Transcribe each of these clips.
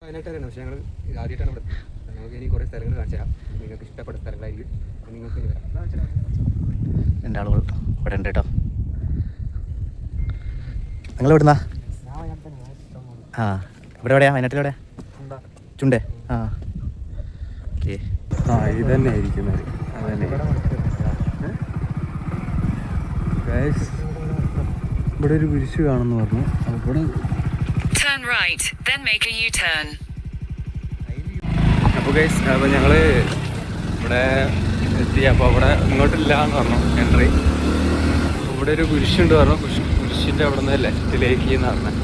വയനാട്ടുകാരാണ്, പക്ഷേ ഞങ്ങൾ ആദ്യമായിട്ടാണ് ഇവിടെ. നമുക്ക് ഇനി കുറേ സ്ഥലങ്ങൾ കാണിച്ചു തരാം. നിങ്ങൾക്ക് ഇഷ്ടപ്പെട്ട സ്ഥലങ്ങളായിരിക്കും. നിങ്ങൾക്ക് ഇനി വരാം. രണ്ടാളുകൾ ഇവിടെ ഉണ്ട് കേട്ടോ. നിങ്ങൾ എവിടുന്നാ? ആ, ഇവിടെ എവിടെയാ? വയനാട്ടിലെവിടെ? ചുണ്ടേ. ആ, ഓക്കെ. ആ, ഇത് തന്നെ ആയിരിക്കുന്നത്. അതന്നെ ഇവിടെ ഒരു കുരിശ് കാണുന്നു പറഞ്ഞു. അവിടെ അപ്പോൾ ഗൈസ്, അപ്പോൾ ഞങ്ങൾ ഇവിടെ എത്തി. അപ്പോൾ അവിടെ ഇങ്ങോട്ടില്ല എന്ന് പറഞ്ഞു എൻട്രി. ഇവിടെ ഒരു കുരിശുണ്ട് പറഞ്ഞു. കുരിശിൻ്റെ അവിടെ നിന്ന് ലെഫ്റ്റിലേക്ക് എന്ന് പറഞ്ഞത്.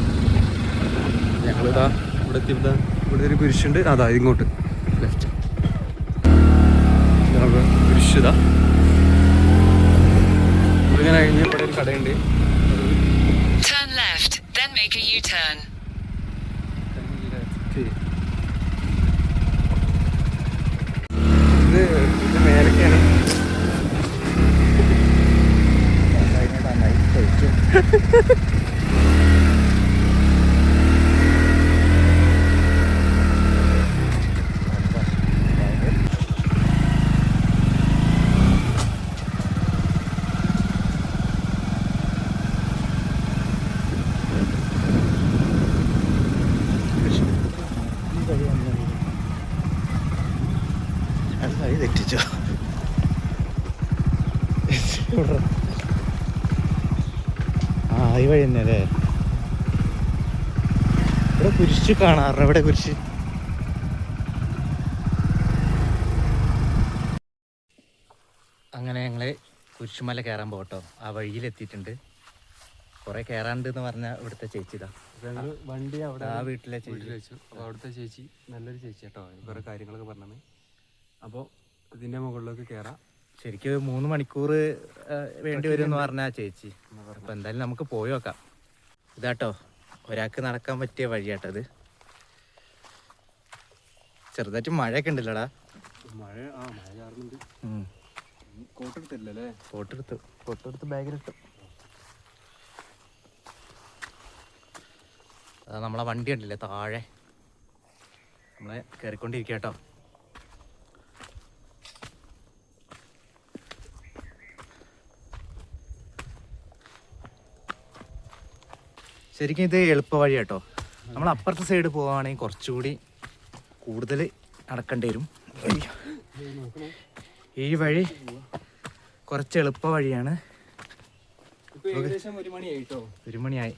ഞങ്ങളിതാ ഇവിടെ എത്തിയപ്പോൾ ഇവിടെ ഒരു കുരിശുണ്ട്. അതാ ഇങ്ങോട്ട് ലെഫ്റ്റ് കുരിശ്. ഇതാ ഇങ്ങനെ കഴിഞ്ഞ് ഇവിടെ ഒരു കടയുണ്ട്. ഇത് മേലക്കാണ്. തെറ്റിച്ചോ? ആ, ഈ വഴി തന്നെ അല്ലേ? ഇവിടെ കുരിശ് കാണാറ്. ഇവിടെ കുരിശ്. അങ്ങനെ ഞങ്ങള് കുരിശുമല കയറാൻ പോകട്ടോ. ആ വഴിയിലെത്തിയിട്ടുണ്ട്. കുറെ കയറാണ്ട് എന്ന് പറഞ്ഞ ഇവിടുത്തെ ചേച്ചിതാ. വണ്ടി അവിടെ ആ വീട്ടിലെ ചേച്ചി വെച്ചു. അപ്പോൾ അവിടുത്തെ ചേച്ചി നല്ലൊരു ചേച്ചി കേട്ടോ. കുറേ കാര്യങ്ങളൊക്കെ പറഞ്ഞത്. അപ്പോൾ ഇതിൻ്റെ മുകളിലേക്ക് കയറാം. ശരിക്കും 3 മണിക്കൂർ വേണ്ടി വരും എന്ന് പറഞ്ഞാ ചേച്ചി. അപ്പം എന്തായാലും നമുക്ക് പോയി നോക്കാം. ഇതാട്ടോ ഒരാൾക്ക് നടക്കാൻ പറ്റിയ വഴിയാട്ടത്. ചെറുതായിട്ട് മഴയൊക്കെ ഉണ്ടല്ലോടാ. മഴ ചാറുന്നുണ്ട്. കോട്ടെടുത്തില്ലല്ലേ? കോട്ടെടുത്ത് ബാഗിലിട്ടു. അതാ നമ്മളെ വണ്ടി ഉണ്ടല്ലേ താഴെ. നമ്മളെ കയറിക്കൊണ്ടിരിക്കുക കേട്ടോ. ശരിക്കും ഇത് എളുപ്പ വഴി കേട്ടോ. നമ്മൾ അപ്പുറത്തെ സൈഡ് പോവുകയാണെങ്കിൽ കുറച്ചുകൂടി കൂടുതൽ നടക്കേണ്ടി വരും. ഈ വഴി കുറച്ച് എളുപ്പ വഴിയാണ്. 1 മണിയായി.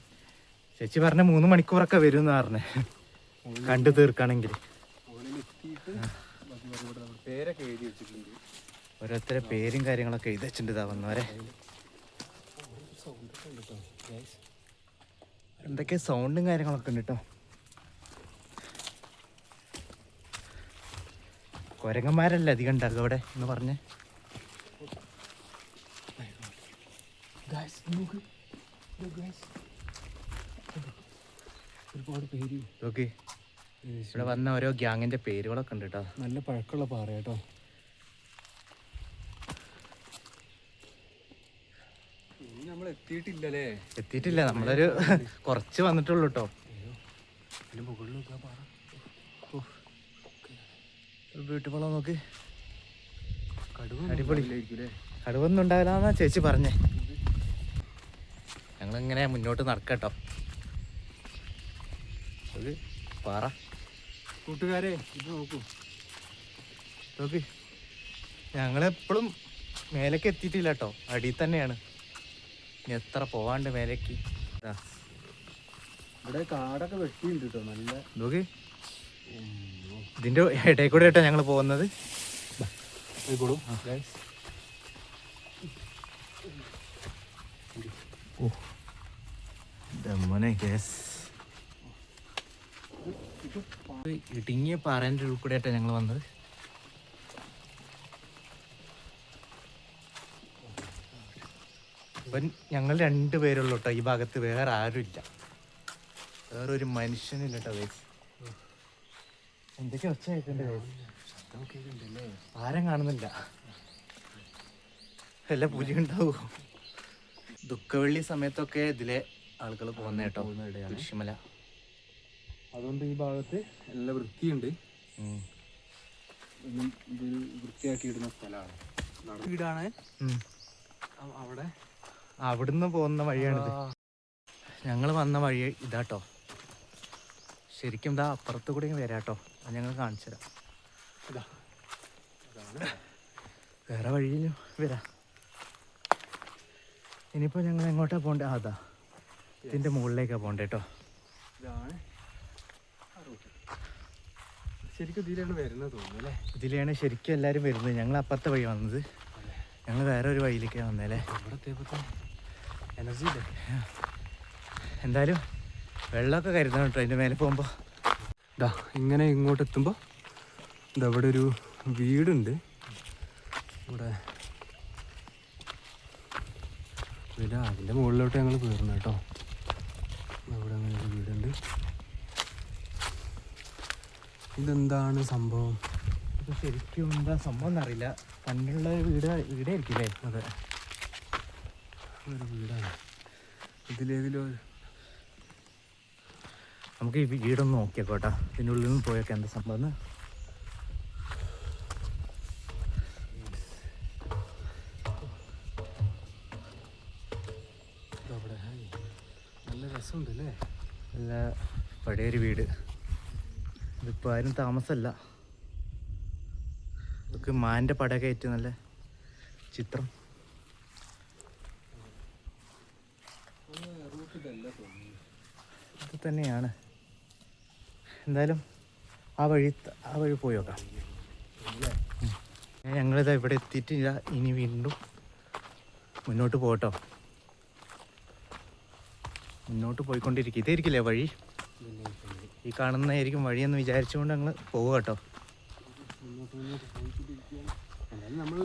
ചേച്ചി പറഞ്ഞ 3 മണിക്കൂറൊക്കെ വരും എന്ന് പറഞ്ഞേ കണ്ടു തീർക്കാണെങ്കിൽ. ഓരോരുത്തരെ പേരും കാര്യങ്ങളൊക്കെ എഴുതി വെച്ചിട്ടുണ്ട്. ഇതാ വന്നവരെ എന്തൊക്കെ സൗണ്ടും കാര്യങ്ങളൊക്കെ ഉണ്ട് കേട്ടോ. കുരങ്ങന്മാരല്ലേ അധികം ഉണ്ടാകുക അവിടെ എന്ന് പറഞ്ഞേ. ഒരുപാട് പേര് ഓക്കെ. ഇവിടെ വന്ന ഓരോ ഗ്യാങ്ങിന്റെ പേരുകളൊക്കെ ഉണ്ട് കേട്ടോ. നല്ല പഴക്കമുള്ള പാറ കേട്ടോ. നമ്മൾ എത്തിയിട്ടില്ലല്ലേ? എത്തിയിട്ടില്ല. നമ്മളൊരു കുറച്ച് വന്നിട്ടുള്ളൂ കേട്ടോ. ബ്യൂട്ടിഫുള്ളാ നോക്ക്. അടിപൊളി. കടുവൊന്നും ഉണ്ടാവില്ലെന്നാ ചേച്ചി പറഞ്ഞേ. ഞങ്ങളിങ്ങനെ മുന്നോട്ട് നടക്കട്ടോ. അത് പാറ. കൂട്ടുകാരെ ഇത് നോക്കൂ. നോക്ക്, ഞങ്ങളെപ്പോഴും മേലേക്ക് എത്തിയിട്ടില്ല കേട്ടോ. അടിയിൽ തന്നെയാണ്. ഇനി എത്ര പോവാണ്ട് മേലേക്ക്. ഇവിടെ കാടൊക്കെ വെട്ടിയുണ്ട് കേട്ടോ. നല്ല നോക്ക്, ഇതിൻ്റെ ഇടയിൽ കൂടെ കേട്ടോ ഞങ്ങൾ പോകുന്നത്. ഇടുങ്ങിയ പാറേൻ്റെ ഉള്ളിൽ കൂടെ ആയിട്ടാണ് ഞങ്ങൾ വന്നത്. ഇപ്പം ഞങ്ങൾ 2 പേരുള്ളൂ കേട്ടോ ഈ ഭാഗത്ത്. വേറെ ആരുമില്ല, വേറൊരു മനുഷ്യനില്ല കേട്ടോ. വേസ് എന്തൊക്കെ ഒച്ച കേൾക്കണ്ടേ? ആരും കാണുന്നില്ല. വല്ല പൂജ ഉണ്ടാവോ? ദുഃഖവെള്ളി സമയത്തൊക്കെ ഇതിലെ ആളുകൾ പോകുന്ന കേട്ടോ. കുരിശുമല അതുകൊണ്ട് ഈ ഭാഗത്ത് നല്ല വൃത്തിയുണ്ട്. ഇതൊരു വൃത്തിയാക്കിയിടുന്ന സ്ഥലമാണ്. വീടാണ് അവിടെ. അവിടുന്ന് പോകുന്ന വഴിയാണിത്. ഞങ്ങൾ വന്ന വഴി ഇതാട്ടോ. ശരിക്കും ഇതാ അപ്പുറത്ത് കൂടി വരാട്ടോ. അത് ഞങ്ങൾ കാണിച്ചു തരാം. വേറെ വഴിയിലും വരാം. ഇനിയിപ്പോൾ ഞങ്ങൾ എങ്ങോട്ടാണ് പോകണ്ടേ? അതാ ഇതിൻ്റെ മുകളിലേക്കാണ് പോകണ്ടേ കേട്ടോ. ഇതാണ് ശരിക്കും ഇതിലാണ് വരുന്നത് തോന്നുന്നു അല്ലേ? ഇതിലാണ് ശരിക്കും എല്ലാവരും വരുന്നത്. ഞങ്ങൾ അപ്പുറത്തെ വഴി വന്നത്, ഞങ്ങൾ വേറെ ഒരു വഴിയിലേക്കാണ് വന്നല്ലേ. ഇവിടെ എനർജി ഇല്ലേ? എന്തായാലും വെള്ളമൊക്കെ കരുതണം കേട്ടോ അതിൻ്റെ മേലെ പോകുമ്പോൾ. ഇതാ ഇങ്ങനെ ഇങ്ങോട്ട് എത്തുമ്പോൾ ഇതാ ഇവിടെ ഒരു വീടുണ്ട്. ഇവിടെ അതിൻ്റെ മുകളിലോട്ട് ഞങ്ങൾ കയറുന്നു കേട്ടോ. അവിടെ അങ്ങനെ ഒരു വീടുണ്ട്. ഇതെന്താണ് സംഭവം? ഇത് ശരിക്കും എന്താ സംഭവം എന്നറിയില്ല. പണ്ടുള്ള വീടായിരിക്കില്ലേ? അതെ, ഒരു വീടാണ്. ഇതിലേതിലോ നമുക്ക് ഈ വീടൊന്ന് നോക്കിയേക്കോട്ടാ. ഇതിൻ്റെ ഉള്ളിൽ നിന്ന് പോയൊക്കെ എന്താ സംഭവം. നല്ല രസമുണ്ടല്ലേ? നല്ല പഴയൊരു വീട്. ഇതിപ്പോൾ ആരും താമസമല്ല. ഇതൊക്കെ മാൻ്റെ പടയൊക്കെ ആയിട്ട് നല്ല ചിത്രം. ഇത് തന്നെയാണ്. എന്തായാലും ആ വഴി പോയി നോക്കാം. ഞങ്ങളിതാ ഇവിടെ എത്തിയിട്ടില്ല. ഇനി വീണ്ടും മുന്നോട്ട് പോകട്ടോ. മുന്നോട്ട് പോയിക്കൊണ്ടിരിക്കും. ഇതായിരിക്കില്ലേ വഴി? ഈ കാണുന്നതായിരിക്കും വഴിയെന്ന് വിചാരിച്ചുകൊണ്ട് ഞങ്ങൾ പോവുക കേട്ടോ. നമ്മൾ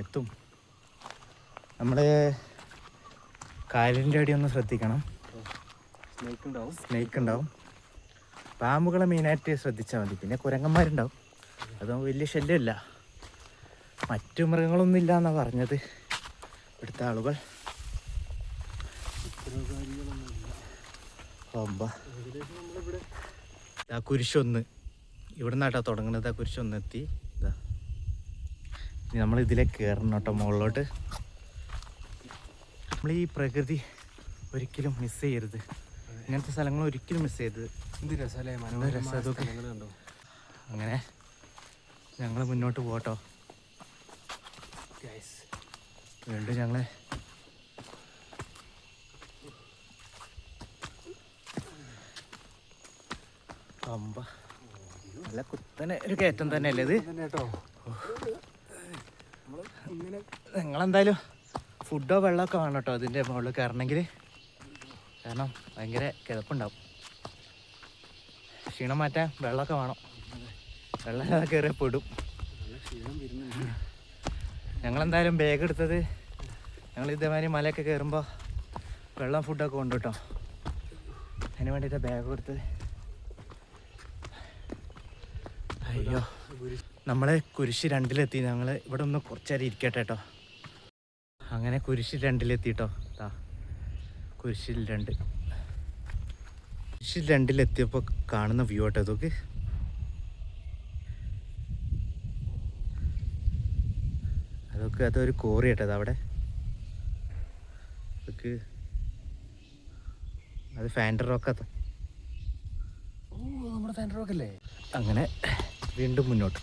എത്തും. നമ്മുടെ കാലിൻ്റെ അടി ഒന്ന് ശ്രദ്ധിക്കണം. സ്നേക്ക് ഉണ്ടാവും. പാമ്പുകളെ മെയിനായിട്ട് ശ്രദ്ധിച്ചാൽ മതി. പിന്നെ കുരങ്ങന്മാരുണ്ടാവും. അതൊന്നും വലിയ ശല്യമില്ല. മറ്റു മൃഗങ്ങളൊന്നും ഇല്ല എന്നാണ് പറഞ്ഞത് ഇവിടുത്തെ ആളുകൾ. ആ കുരിശൊന്ന് ഇവിടെ നിന്നാട്ടോ തുടങ്ങുന്നത്. ആ കുരിശൊന്ന് എത്തി. ഇതാ ഇനി നമ്മൾ ഇതിലേക്ക് കയറണം കേട്ടോ മുകളിലോട്ട്. നമ്മൾ ഈ പ്രകൃതി ഒരിക്കലും മിസ് ചെയ്യരുത്. ഇങ്ങനത്തെ സ്ഥലങ്ങൾ ഒരിക്കലും മിസ് ചെയ്യരുത്. എന്ത് രസമല്ലേ? കണ്ടോ. അങ്ങനെ ഞങ്ങൾ മുന്നോട്ട് പോകട്ടോ. വീണ്ടും ഞങ്ങൾ പമ്പ നല്ല കുത്തനെ ഒരു കയറ്റം തന്നെയല്ലേ ഇത് കേട്ടോ. നിങ്ങളെന്തായാലും ഫുഡോ വെള്ളമൊക്കെ വേണം കേട്ടോ അതിൻ്റെ മുകളിൽ കയറണമെങ്കിൽ. കാരണം ഭയങ്കര കിതപ്പുണ്ടാവും. ക്ഷീണം മാറ്റാൻ വെള്ളമൊക്കെ വേണം. വെള്ളം കയറിയ പെടും. ഞങ്ങളെന്തായാലും ബാഗ് എടുത്തത്, ഞങ്ങൾ ഇതേമാതിരി മലയൊക്കെ കയറുമ്പോൾ വെള്ളം ഫുഡൊക്കെ കൊണ്ട് കേട്ടോ. അതിന് വേണ്ടിയിട്ട് ബാഗ് കൊടുത്തത്. അയ്യോ, നമ്മളെ കുരിശ് 2-ലെത്തി. ഞങ്ങൾ ഇവിടെ ഒന്ന് കുറച്ചേരം ഇരിക്കട്ടെ കേട്ടോ. അങ്ങനെ കുരിശ് 2-ലെത്തിട്ടോ. കുരിശിൽ 2-ലെത്തിയപ്പോൾ കാണുന്ന വ്യൂ കേട്ടോ ഇതൊക്കെ. അതൊരു കോറി കേട്ടത് അവിടെ. അതൊക്കെ അത് ഫാൻഡർ റോക്കത്ത. നമ്മുടെ ഫാൻഡർ റോക്കല്ലേ? അങ്ങനെ വീണ്ടും മുന്നോട്ട്.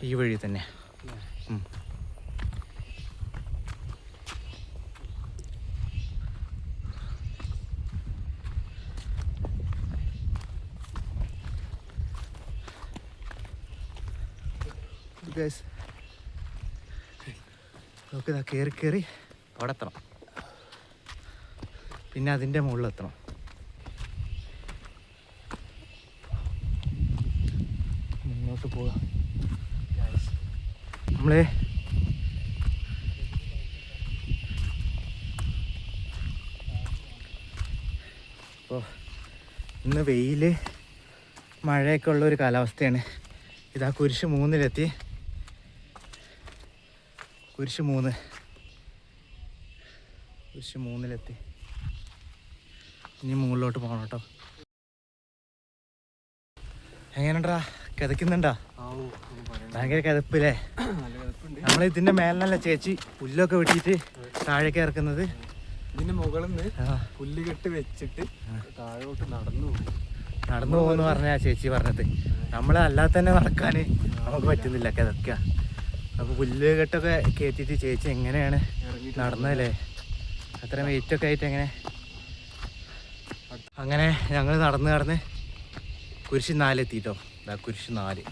ഈ വഴി തന്നെ. നമുക്ക് കയറി അവിടെ എത്തണം. പിന്നെ അതിൻ്റെ മുകളിലെത്തണം. മുന്നോട്ട് പോകാം. നമ്മൾ ഇപ്പോൾ ഇന്ന് വെയിൽ മഴയൊക്കെ ഉള്ളൊരു കാലാവസ്ഥയാണ്. ഇതാ കുരിശ് 3-ലെത്തി. കുരിശ് 3. കുരിശ് 3-ലെത്തി. ഇനി മുകളിലോട്ട് പോകണം കേട്ടോ. എങ്ങനെയുണ്ടാ, കിതക്കുന്നുണ്ടാ? ഭയങ്കര കിതപ്പില്ലേ? നമ്മൾ ഇതിന്റെ മേലല്ല ചേച്ചി പുല്ലൊക്കെ വെട്ടിയിട്ട് താഴേക്ക് ഇറക്കുന്നത്. ഇതിന്റെ മുകളിൽ നിന്ന് പുല്ലുകെട്ട് വെച്ചിട്ട് താഴോട്ട് നടന്നു പോകുന്നു പറഞ്ഞാ ചേച്ചി പറഞ്ഞത്. നമ്മളെ അല്ലാതെ തന്നെ നടക്കാൻ നമുക്ക് പറ്റുന്നില്ല, കിതക്കുക. അപ്പോൾ പുല്ലുകെട്ടൊക്കെ കയറ്റിയിട്ട് ചേച്ചി എങ്ങനെയാണ് നടന്നതല്ലേ? അത്ര വെയിറ്റൊക്കെ ആയിട്ട് എങ്ങനെ? അങ്ങനെ ഞങ്ങൾ നടന്ന് കുരിശ് 4 എത്തിട്ടോ. കുരിശ് 4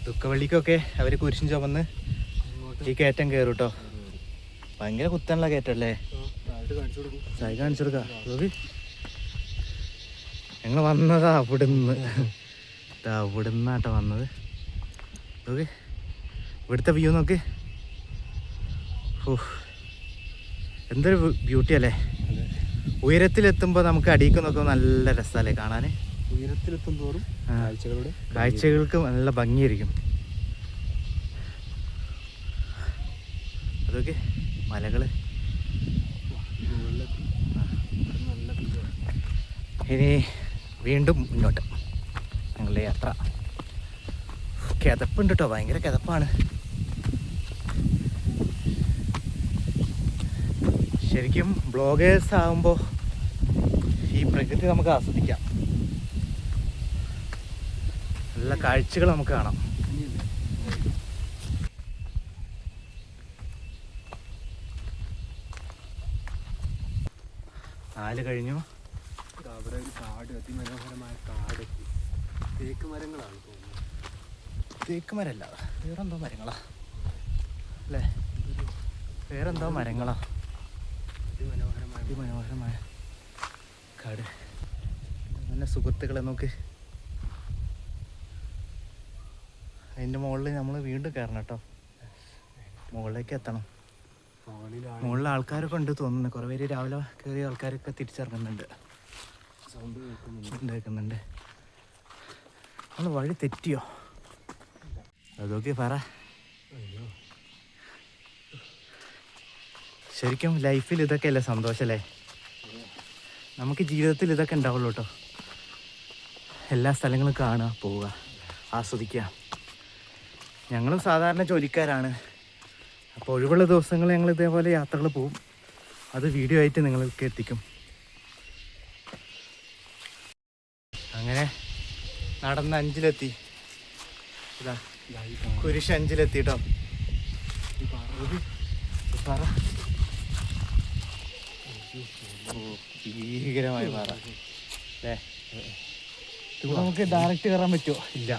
ദുഃഖവള്ളിക്കൊക്കെ അവർ കുരിശും ചുമന്ന് ഈ കയറ്റം കയറും കേട്ടോ. ഭയങ്കര കുത്താനുള്ള കയറ്റല്ലേ? ചായ കാണിച്ചു കൊടുക്കാം. ഞങ്ങൾ വന്നതാ അവിടുന്നാട്ടോ വന്നത്. നോക്ക് ഇവിടുത്തെ വ്യൂ നോക്ക്. എന്തൊരു ബ്യൂട്ടി അല്ലേ? ഉയരത്തിലെത്തുമ്പോൾ നമുക്ക് അടിക്ക് നോക്കുമ്പോൾ നല്ല രസമല്ലേ കാണാൻ? ഉയരത്തിലെത്തും തോറും കാഴ്ചകൾക്ക് നല്ല ഭംഗിയായിരിക്കും. അതൊക്കെ മലകള്. ഇനി വീണ്ടും മുന്നോട്ട് ഞങ്ങളുടെ യാത്ര. കിതപ്പുണ്ട് കേട്ടോ, ഭയങ്കര കിതപ്പാണ്. ശരിക്കും ബ്ലോഗേഴ്സ് ആകുമ്പോൾ ഈ പ്രകൃതി നമുക്ക് ആസ്വദിക്കാം, നല്ല കാഴ്ചകൾ നമുക്ക് കാണാം. നാല് കഴിഞ്ഞു. അവിടെ ഒരു കാട്, അതിമനോഹരമായ കാട്. തേക്ക് മരങ്ങളാണ് തോന്നുന്നത്. തേക്ക് മരമല്ല, വേറെന്തോ മരങ്ങളാ അല്ലേ? വേറെന്തോ മരങ്ങളാ. അതിമനോഹരമായ കാട്. നല്ല സുഹൃത്തുക്കളെ നോക്ക്. അതിൻ്റെ മുകളിൽ നമ്മൾ വീണ്ടും കയറണം കേട്ടോ. മുകളിലേക്ക് എത്തണം. മുകളിൽ ആൾക്കാരൊക്കെ ഉണ്ട് തോന്നുന്നു. കുറേ പേര് രാവിലെ കയറിയ ആൾക്കാരൊക്കെ തിരിച്ചിറങ്ങുന്നുണ്ട്. സൗണ്ട് കേൾക്കുന്നുണ്ട്. നമ്മൾ വഴി തെറ്റിയോ? അതൊക്കെ പറ. ശരിക്കും ലൈഫിൽ ഇതൊക്കെ അല്ലേ സന്തോഷമല്ലേ? നമുക്ക് ജീവിതത്തിൽ ഇതൊക്കെ ഉണ്ടാവുള്ളൂ കേട്ടോ. എല്ലാ സ്ഥലങ്ങളും കാണുക, പോവുക, ആസ്വദിക്കുക. ഞങ്ങളും സാധാരണ ജോലിക്കാരാണ്. അപ്പോൾ ഒഴിവുള്ള ദിവസങ്ങൾ ഞങ്ങൾ ഇതേപോലെ യാത്രകൾ പോവും. അത് വീഡിയോ ആയിട്ട് നിങ്ങൾക്ക് എത്തിക്കും. അങ്ങനെ നടന്ന് 5-ലെത്തി. ഇതാ കുരിശ് 5-ലെത്തി കേട്ടോ. പറ. ഭീകരമായ പാറ അല്ലേ? നമുക്ക് ഡയറക്റ്റ് കയറാൻ പറ്റുമോ? ഇല്ല,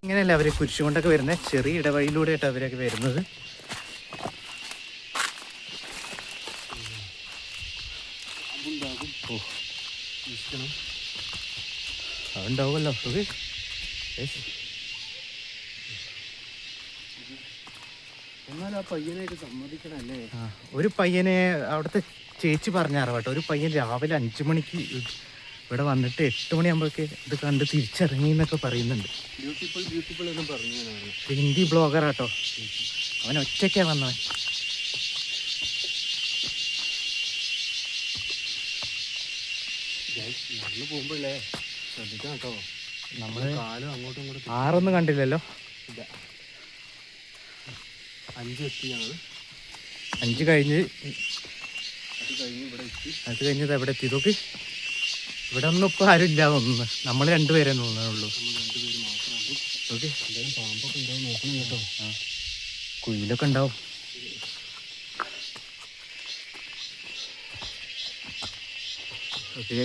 ഇങ്ങനെയല്ല അവര് കുരിശ് കൊണ്ടൊക്കെ വരുന്നത്. ചെറിയ ഇടവഴിയിലൂടെ ആയിട്ട് അവരൊക്കെ വരുന്നത്. അതുണ്ടാവുമല്ലോ. എന്നാലും ആ പയ്യനായിട്ട് സമ്മതിക്കണല്ലേ? ഒരു പയ്യനെ അവിടുത്തെ ചേച്ചി പറഞ്ഞാറ് കേട്ടോ. ഒരു പയ്യൻ രാവിലെ 5 മണിക്ക് ഇവിടെ വന്നിട്ട് 8 മണിയാകുമ്പോഴേക്ക് ഇത് കണ്ട് തിരിച്ചിറങ്ങി എന്നൊക്കെ പറയുന്നുണ്ട്. ബ്യൂട്ടിഫുൾ എന്നും പറഞ്ഞു. ഹിന്ദി ബ്ലോഗറാട്ടോ. അവൻ ഒറ്റയ്ക്കാണ് വന്നവൻ. നടന്നു പോകുമ്പോഴേ ശ്രദ്ധിക്കണം കേട്ടോ. നമ്മള് കാലും അങ്ങോട്ടും ഇങ്ങോട്ടും. 6 കണ്ടില്ലല്ലോ? ഇല്ല, 5 എത്തി ഞങ്ങൾ. 5 കഴിഞ്ഞ് അത് കഴിഞ്ഞത് എവിടെ എത്തി നോക്ക്. ഇവിടെ ഒന്നും ഇപ്പം ആരും ഇല്ല തോന്നുന്നു. നമ്മൾ 2 പേരെ തോന്നുന്നുള്ളൂ. ഓക്കെ, പാമ്പൊക്കെ ഉണ്ടാവും, നോക്കണം കേട്ടോ. കുയിലൊക്കെ ഉണ്ടാവും. ഓക്കെ,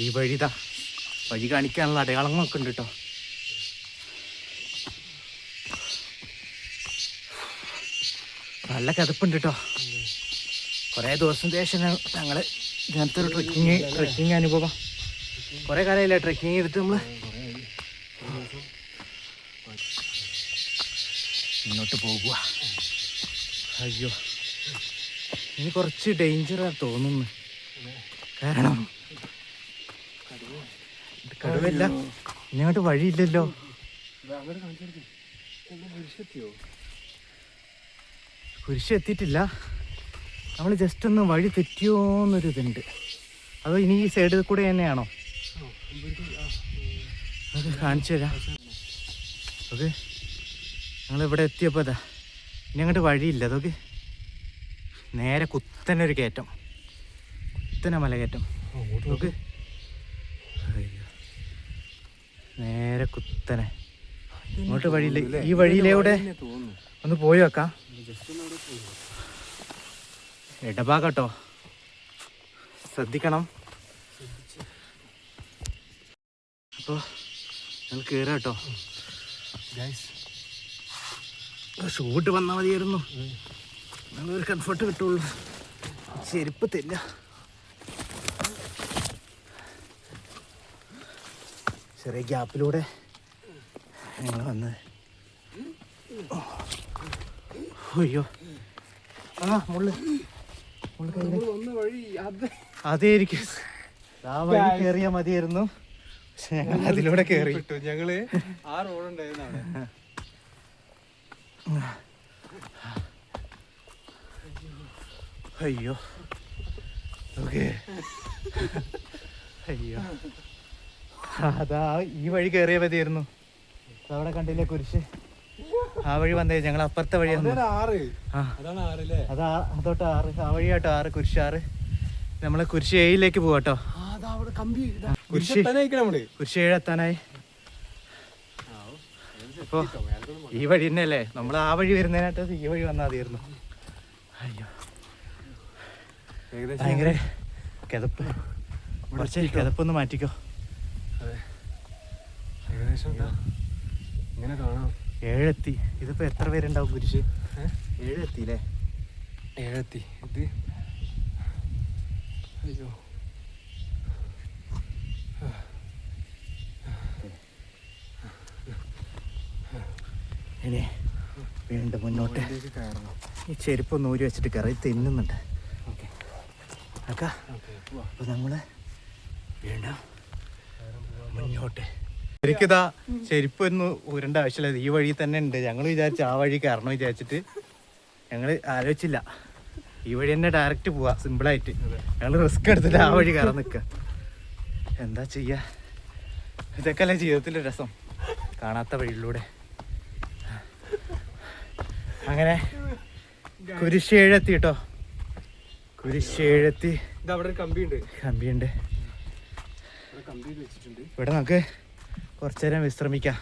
ഈ വഴി കാണിക്കാനുള്ള അടയാളങ്ങളൊക്കെ ഉണ്ട് കേട്ടോ. നല്ല കിതപ്പുണ്ട് കേട്ടോ. കുറേ ദിവസം ശേഷം ഞങ്ങൾ ഇങ്ങനത്തെ ഒരു ട്രെക്കിങ് അനുഭവം. കുറേ കാലമായില്ലേ ട്രെക്കിങ് ചെയ്തിട്ട് നമ്മൾ. മുന്നോട്ട് പോകുക. അയ്യോ, ഇനി കുറച്ച് ഡേഞ്ചറാണ് തോന്നുന്നു. കാരണം കടുവല്ല, ഇങ്ങോട്ട് വഴിയില്ലല്ലോ. കുരിശ് എത്തിയിട്ടില്ല. നമ്മൾ ജസ്റ്റ് ഒന്ന് വഴി തെറ്റിയോന്നൊരു ഇതുണ്ട്. അതോ ഇനി ഈ സൈഡിൽ കൂടെ തന്നെയാണോ? അത് കാണിച്ചു തരാം. ഓക്കെ, ഞങ്ങളിവിടെ എത്തിയപ്പോൾ അതാ ഇനി അങ്ങോട്ട് വഴിയില്ല. അതൊക്കെ നേരെ കുത്തനെ ഒരു കയറ്റം, കുത്തനെ മലകയറ്റം. ഓക്കെ, നേരെ കുത്തനെ ഇങ്ങോട്ട് വഴിയില്ല. ഈ വഴിയിലൂടെ ഒന്ന് പോയി വെക്കാം. ഇടഭാഗട്ടോ, ശ്രദ്ധിക്കണം. അപ്പോൾ ഞങ്ങൾ കയറാം കേട്ടോ. ഷൂട്ട് വന്നാൽ മതിയായിരുന്നു, ഞങ്ങളൊരു കംഫർട്ട് കിട്ടുള്ളൂ. ചെരുപ്പ് തരില്ല. ചെറിയ ഗ്യാപ്പിലൂടെ ഞങ്ങൾ വന്നത്. അയ്യോ, ആ മുള്ളു അതേയിരിക്കും. ആ വഴി കയറിയാൽ മതിയായിരുന്നു, പക്ഷെ ഞങ്ങൾ അതിലൂടെ കയറി. ഞങ്ങള് ആ റോഡുണ്ടായിരുന്നു. അയ്യോ, ഓക്കെ. അയ്യോ, അതാ ഈ വഴി കയറിയാൽ മതിയായിരുന്നു. അവിടെ കണ്ടില്ലേ കുരിശ്? ആ വഴി വന്നേ, ഞങ്ങൾ അപ്പുറത്തെ വഴി അതോട്ട് 6. ആ വഴിയാട്ടോ 6, കുരിശ് 6. നമ്മള് കുരിശ് 7ലേക്ക് പോവാട്ടോ. കുരിശ് 7 എത്താനായി. അപ്പൊ ഈ വഴി തന്നെയല്ലേ, നമ്മൾ ആ വഴി വരുന്നതിനായിട്ട് ഈ വഴി വന്നാൽ മതിയായിരുന്നു. അയ്യോ, ഭയങ്കര കിതപ്പ്. കുറച്ച് കിതപ്പൊന്ന് മാറ്റിക്കോ. ഇങ്ങനെ കാണാം. 7 എത്തി. ഇതിപ്പോ എത്ര പേരുണ്ടാവും കുരിശ്? 7 എത്തിയില്ലേ? 7 എത്തി. ഇത് അയ്യോ, ഇനി വീണ്ടും മുന്നോട്ട്. ഈ ചെരുപ്പൊന്ന് ഊരി വെച്ചിട്ട് കയറി തിന്നുന്നുണ്ട്. ഓക്കെ അക്കാ, അപ്പോൾ നമ്മള് വീണ്ടും മുന്നോട്ട്. ശരിക്കിതാ ചെരുപ്പൊന്നും ഊരേണ്ട ആവശ്യമില്ല, ഈ വഴി തന്നെ ഉണ്ട്. ഞങ്ങൾ വിചാരിച്ചു ആ വഴി കയറണം വിചാരിച്ചിട്ട് ഞങ്ങൾ ആലോചിച്ചില്ല. ഈ വഴി തന്നെ ഡയറക്റ്റ് പോവാ, സിമ്പിളായിട്ട്. ഞങ്ങൾ റിസ്ക് എടുത്തിട്ട് ആ വഴി കയറാൻ നിൽക്കുക. എന്താ ചെയ്യുക, ഇതൊക്കെ അല്ലേ ജീവിതത്തിൻ്റെ രസം, കാണാത്ത വഴിയിലൂടെ. അങ്ങനെ കുരിശ് 7 എത്തി കേട്ടോ. കുരിശ് 7 എത്തി. കമ്പിയുണ്ട് ഇവിടെ. നമുക്ക് കുറച്ചു നേരം വിശ്രമിക്കാം.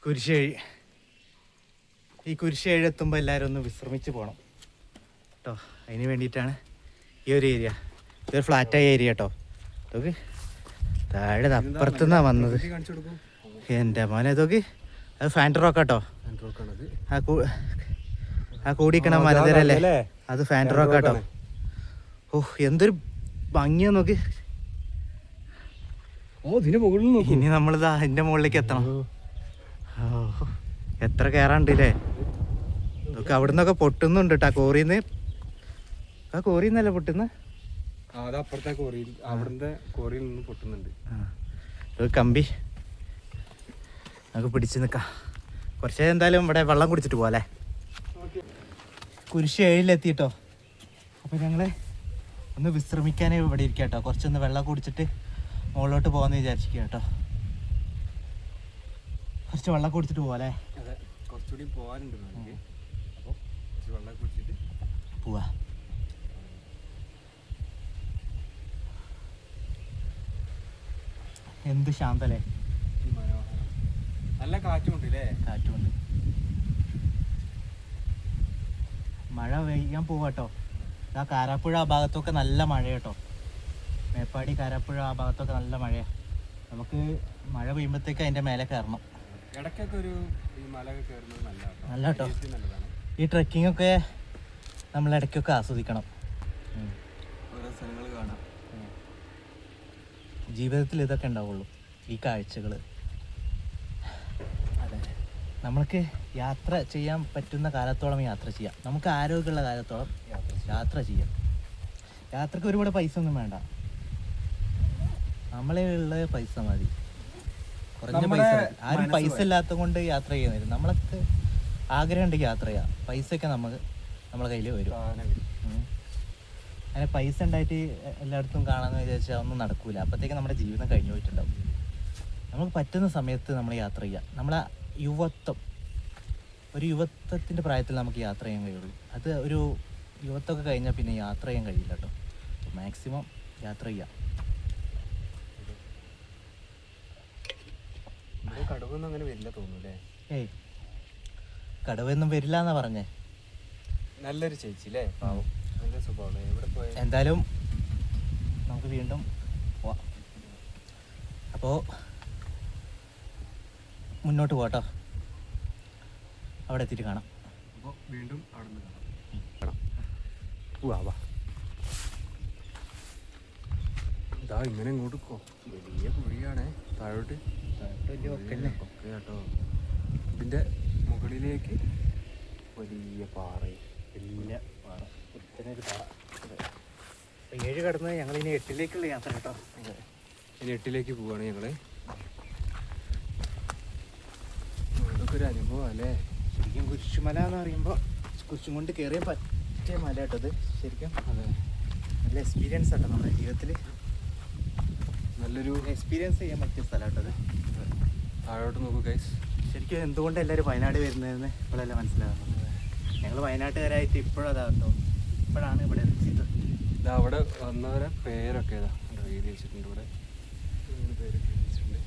കുരിശ് 7. ഈ കുരിശ് 7 എത്തുമ്പോൾ എല്ലാവരും ഒന്ന് വിശ്രമിച്ച് പോകണം കേട്ടോ. അതിന് വേണ്ടിയിട്ടാണ് ഈ ഒരു ഏരിയ. ഇതൊരു ഫ്ലാറ്റായ ഏരിയ കേട്ടോ. ഇതൊക്കെ താഴെ അപ്പുറത്തുനിന്നാണ് വന്നത്. എൻ്റെ മോനെ, ഇതൊക്കെ അത് ഫാൻറ്റ് റോക്ക് കേട്ടോ. ആ കൂടിക്കണ മലനിരല്ലേ, അത് ഫാൻറ്റ് റോക്ക് കേട്ടോ. ഓ, എന്തൊരു ഭംഗിയാ നോക്ക്. ഇനി നമ്മളിതാ അതിൻ്റെ മുകളിലേക്ക് എത്തണം. ഓ, എത്ര കയറാണ്ടില്ലേ. ഇതൊക്കെ അവിടെ നിന്നൊക്കെ പൊട്ടുന്നുണ്ട് കേട്ടോ. ആ കോറിന്നല്ലേ പൊട്ടുന്ന? കമ്പി നമുക്ക് പിടിച്ച് നിൽക്കാം. കുറച്ച് എന്തായാലും ഇവിടെ വെള്ളം കുടിച്ചിട്ട് പോകാം അല്ലേ. കുരിശ് 7 എത്തിട്ടോ. അപ്പോൾ ഞങ്ങൾ ഒന്ന് വിശ്രമിക്കാനേ ഇവിടെ ഇരിക്കാം കേട്ടോ. കുറച്ചൊന്ന് വെള്ളം കുടിച്ചിട്ട് മുകളിലോട്ട് പോകാമെന്ന് വിചാരിച്ചിരിക്കുക കേട്ടോ. കുറച്ച് വെള്ളം കുടിച്ചിട്ട് പോവാം അല്ലേ. കുറച്ചുകൂടി പോകാനുണ്ട്, അപ്പോൾ വെള്ളം കുടിച്ചിട്ട് പോവാ. എന്ത് ശാന്തല്ലേ, നല്ല കാറ്റുമുണ്ട് അല്ലേ. കാറ്റുമുണ്ട്. മഴ പെയ്യാൻ പോവാട്ടോ. ആ കാരാപ്പുഴ ആ ഭാഗത്തൊക്കെ നല്ല മഴ കേട്ടോ. മേപ്പാടി കാരാപ്പുഴ ആ ഭാഗത്തൊക്കെ നല്ല മഴയാണ്. നമുക്ക് മഴ പെയ്യുമ്പോഴത്തേക്ക് അതിൻ്റെ മേലെ കയറണം. ഇടയ്ക്കൊക്കെ ഒരു മലയൊക്കെ കയറുന്നത് നല്ല കേട്ടോ. ഈ ട്രെക്കിംഗ് ഒക്കെ നമ്മൾ ഇടയ്ക്കൊക്കെ ആസ്വദിക്കണം. ഓരോ സ്ഥലങ്ങൾ കാണാം. ജീവിതത്തിൽ ഇതൊക്കെ ഉണ്ടാവുള്ളൂ, ഈ കാഴ്ചകൾ. അതെ, നമ്മൾക്ക് യാത്ര ചെയ്യാൻ പറ്റുന്ന കാലത്തോളം യാത്ര ചെയ്യാം. നമുക്ക് ആരോഗ്യമുള്ള കാലത്തോളം യാത്ര ചെയ്യാം. യാത്രക്ക് ഒരുപാട് പൈസ ഒന്നും വേണ്ട, നമ്മളെ ഉള്ള പൈസ മതി, കുറഞ്ഞ പൈസ മതി. ആരും പൈസ ഇല്ലാത്ത കൊണ്ട് യാത്ര ചെയ്യുന്നില്ല. നമ്മളൊക്കെ ആഗ്രഹം ഉണ്ടെങ്കിൽ യാത്ര ചെയ്യാം. പൈസയൊക്കെ നമ്മളെ കയ്യിൽ വരും. അങ്ങനെ പൈസ ഉണ്ടായിട്ട് എല്ലായിടത്തും കാണാമെന്ന് വിചാരിച്ചാൽ ഒന്നും നടക്കൂല. അപ്പോഴത്തേക്ക് നമ്മുടെ ജീവിതം കഴിഞ്ഞു പോയിട്ടുണ്ടാവും. നമുക്ക് പറ്റുന്ന സമയത്ത് നമ്മൾ യാത്ര ചെയ്യാം. നമ്മളെ ഒരു യുവത്വത്തിൻ്റെ പ്രായത്തിൽ നമുക്ക് യാത്ര ചെയ്യാൻ കഴിയുള്ളൂ. അത് ഒരു യുവത്വമൊക്കെ കഴിഞ്ഞാൽ പിന്നെ യാത്ര ചെയ്യാൻ കഴിയില്ല കേട്ടോ. മാക്സിമം യാത്ര ചെയ്യാം. കടവൊന്നും അങ്ങനെ വരില്ല തോന്നൂല്ലേ? ഏയ് കടവൊന്നും വരില്ല എന്നാ പറഞ്ഞേ. നല്ലൊരു ചേച്ചി അല്ലേ, പാവം, നല്ല സ്വഭാവം. എവിടെ പോയി എന്തായാലും നമുക്ക് വീണ്ടും പോവാം. അപ്പോൾ മുന്നോട്ട് പോട്ടോ, അവിടെ എത്തിയിട്ട് കാണാം. അപ്പോൾ വീണ്ടും അവിടെ നിന്ന് കാണാം. വാ ഇതാ ഇങ്ങനെ ഇങ്ങോട്ട് വലിയ കുഴിയാണേ, താഴോട്ട് വലിയ ഒക്കല്ലേ ഒക്കെ കേട്ടോ. ഇതിൻ്റെ മുകളിലേക്ക് വലിയ പാറയും വലിയ പാറ, ഒരു പാറ. 7 കടന്ന് ഞങ്ങൾ ഇനി 8ലേക്കുള്ള യാത്ര കേട്ടോ. ഇനി 8ലേക്ക് പോവാണ് ഞങ്ങൾ. അതൊക്കെ ഒരു അനുഭവം അല്ലേ. ശരിക്കും കുരിശുമല എന്ന് പറയുമ്പോൾ കുരിശും കൊണ്ട് കയറിയ പറ്റിയ മല കേട്ടത്. ശരിക്കും അതെ, നല്ല എക്സ്പീരിയൻസ് ആട്ടോ നമ്മുടെ ജീവിതത്തിൽ. നല്ലൊരു എക്സ്പീരിയൻസ് ചെയ്യാൻ പറ്റിയ സ്ഥലം കേട്ടത്. താഴോട്ട് നോക്കൂ ഗൈസ്. ശരിക്കും എന്തുകൊണ്ട് എല്ലാവരും വയനാട് വരുന്നതെന്ന് ഇപ്പോഴല്ല മനസ്സിലാകുന്നത്. ഞങ്ങൾ വയനാട്ടുകാരായിട്ട് ഇപ്പോഴതാ കേട്ടോ, ഇപ്പോഴാണ് ഇവിടെ എത്തിയത്. ഇതാ അവിടെ വന്നവരെ പേരൊക്കെ ഇതാ എഴുതി വെച്ചിട്ടുണ്ട്. ഇവിടെ പേരൊക്കെ എഴുതി വെച്ചിട്ടുണ്ട്.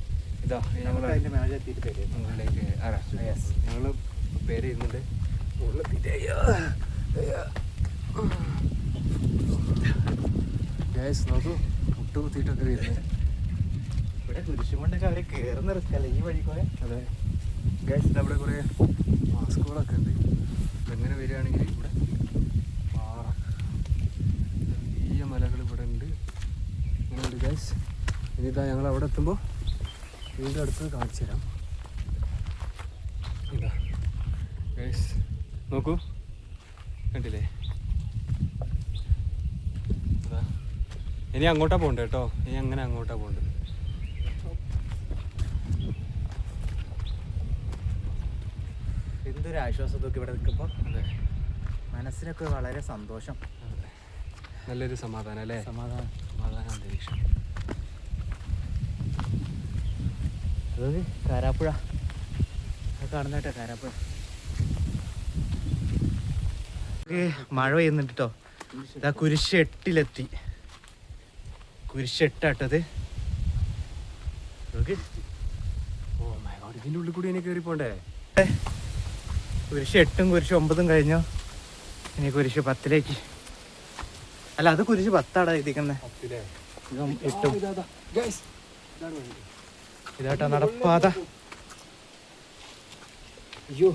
ഇതാ ഞങ്ങൾ അതിൻ്റെ മേലെ എത്തിയിട്ട് പേര് മുകളിലേക്ക് ഞങ്ങൾ പേര് ചെയ്യുന്നുണ്ട്. ഗൈസ് നോക്കൂ, മുട്ട് കുത്തിയിട്ടൊക്കെ വരുന്നത്. ഇവിടെ കുരിശും കൊണ്ടൊക്കെ അവർ കയറുന്ന റിസ്ക് അല്ലേ ഈ വഴി കൂടെ. അതെ ഗൈസ്, അവിടെ കുറേ മാസ്കുകളൊക്കെ ഉണ്ട്. ഇതെങ്ങനെ വരികയാണെങ്കിൽ ഇവിടെ പാറ, വലിയ മലകൾ ഇവിടെ ഉണ്ട്. അങ്ങനെ ഉണ്ട് ഗൈസ്. ഇനിയിതാ ഞങ്ങൾ അവിടെ എത്തുമ്പോൾ വീണ്ടും അടുത്ത് കാണിച്ചു തരാം. ഇതാ ഗൈസ് നോക്കൂ, കണ്ടില്ലേ? അതാ ഇനി അങ്ങോട്ടാ പോകണ്ടേ കേട്ടോ. ഇനി അങ്ങനെ അങ്ങോട്ടാ പോകേണ്ടത്. എന്തൊരു ആശ്വാസത്തൊക്കെ ഇവിടെ നിൽക്കുമ്പോൾ. അതെ, മനസ്സിനൊക്കെ വളരെ സന്തോഷം. നല്ലൊരു സമാധാനം അല്ലേ? സമാധാന അന്തരീക്ഷം. അതൊരു കാരാപ്പുഴ കാണുന്ന കേട്ടോ, കാരാപ്പുഴ. മഴ പെയ്യുന്നുണ്ട് കേട്ടോ. ഇതാ കുരിശ് 8ലെത്തി. കുരിശ് 8 ഓ മൈ ഗോഡ്, ഇതിൻ്റെ ഉള്ളിൽ കൂടി എനിക്ക് കയറി പോണ്ടേ? കുരിശ് 8ഉം കുരിശ് 9ഉം കഴിഞ്ഞു. ഇനി കുരിശ് 10ലേക്ക്. അല്ല, അത് കുരിശ് 10 എഴുതിക്കുന്നത്. 8ഉം ഇതാട്ടോ നടപ്പാത. അയ്യോ,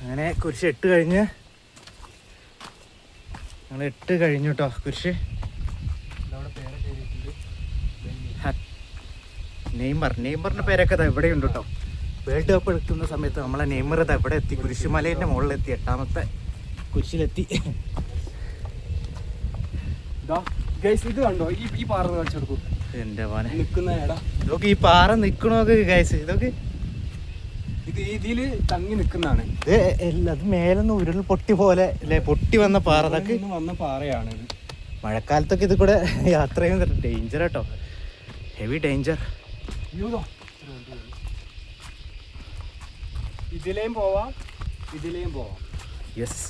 അങ്ങനെ കുരിശ് 8 കഴിഞ്ഞ് ഞങ്ങൾ 8 കഴിഞ്ഞു കേട്ടോ. കുരിശ് നെയ്മറിന്റെ പേരൊക്കെ ഇവിടെയുണ്ട് കേട്ടോ. വേൾഡ് കപ്പ് എടുക്കുന്ന സമയത്ത് നമ്മളെ നെയ്മർ എവിടെ എത്തി? കുരിശുമലേൻ്റെ മുകളിലെത്തി, 8ാമത്തെ കുരിശിലെത്തി. ഇത് കണ്ടോ, ഈ പാറ കാണിച്ചെടുക്കും. എൻ്റെ മോനെ നിൽക്കുന്ന ഇടാ, ഇതൊക്കെ ഈ പാറ നിൽക്കണോക്ക് ഗൈസ്. ഇതൊക്കെ ഇത് ഇതില് തങ്ങി നിൽക്കുന്നതാണ്. അത് മേലെന്ന് ഉരുൾ പൊട്ടി പോലെ അല്ലേ, പൊട്ടി വന്ന പാറ. അതൊക്കെ വന്ന പാറയാണ് ഇത്. മഴക്കാലത്തൊക്കെ ഇത് കൂടെ യാത്ര ചെയ്യുന്നത് ഡേഞ്ചർ കേട്ടോ, ഹെവി ഡേഞ്ചർ. ഇതിലേയും പോവാം, ഇതിലേയും പോവാം. യെസ്,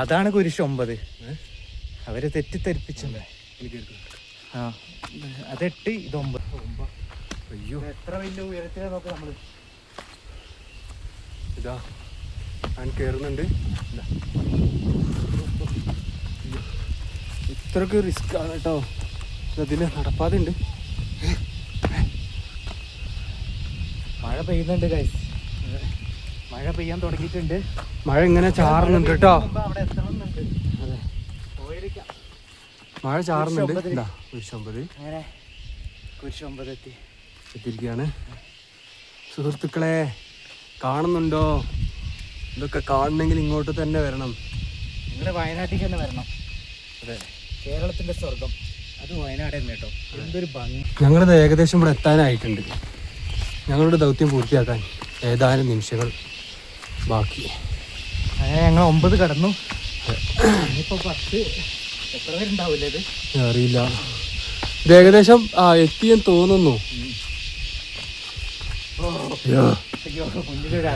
അതാണ് കുരിശ് 9. അവര് തെറ്റിദ്ധരിപ്പിച്ചല്ലേ. ആ, അത് 8, ഇത് 9. അയ്യോ, എത്ര വലിയ ഉയരത്തിലാ നോക്കാം നമ്മള്. ഇതാ ഞാൻ കയറുന്നുണ്ട്. ഇത്രക്ക് റിസ്ക് ആണ് കേട്ടോ. അതിൽ നടപ്പാതുണ്ട്. മഴ പെയ്യുന്നുണ്ട് ഗൈസ്, മഴ പെയ്യാൻ തുടങ്ങിയിട്ടുണ്ട്. മഴ ഇങ്ങനെ ചാറുന്നുണ്ട് കേട്ടോ. അവിടെ എത്തണമെന്നുണ്ട്. അതെ, പോയിരിക്കാം. മഴ ചാറുന്നുണ്ട്. ഇതാ കുരിശൊമ്പത് അങ്ങനെ കുരിശൊമ്പത് എത്തിയിരിക്കുകയാണ്. സുഹൃത്തുക്കളെ കാണുന്നുണ്ടോ? ഇതൊക്കെ കാണണമെങ്കിൽ ഇങ്ങോട്ട് തന്നെ വരണം. നിങ്ങൾ വയനാട്ടിലേക്ക് തന്നെ വരണം. അതെ, കേരളത്തിൻ്റെ സ്വർഗം അത് വയനാട് തന്നെ കേട്ടോ. എന്തൊരു ഭംഗി. ഞങ്ങളിത് ഏകദേശം ഇവിടെ എത്താനായിട്ടുണ്ട്. ഞങ്ങളുടെ ദൗത്യം പൂർത്തിയാക്കാൻ ഏതാനും നിമിഷങ്ങൾ ബാക്കി. അങ്ങനെ ഞങ്ങൾ 9 കടന്നു. ഇനിയിപ്പോൾ 10 എത്ര പേരുണ്ടാവില്ലേ ഇത്? അറിയില്ല. ഇത് ഏകദേശം എത്തിയെന്ന് തോന്നുന്നു. അയ്യോ മുന്നിലൊരു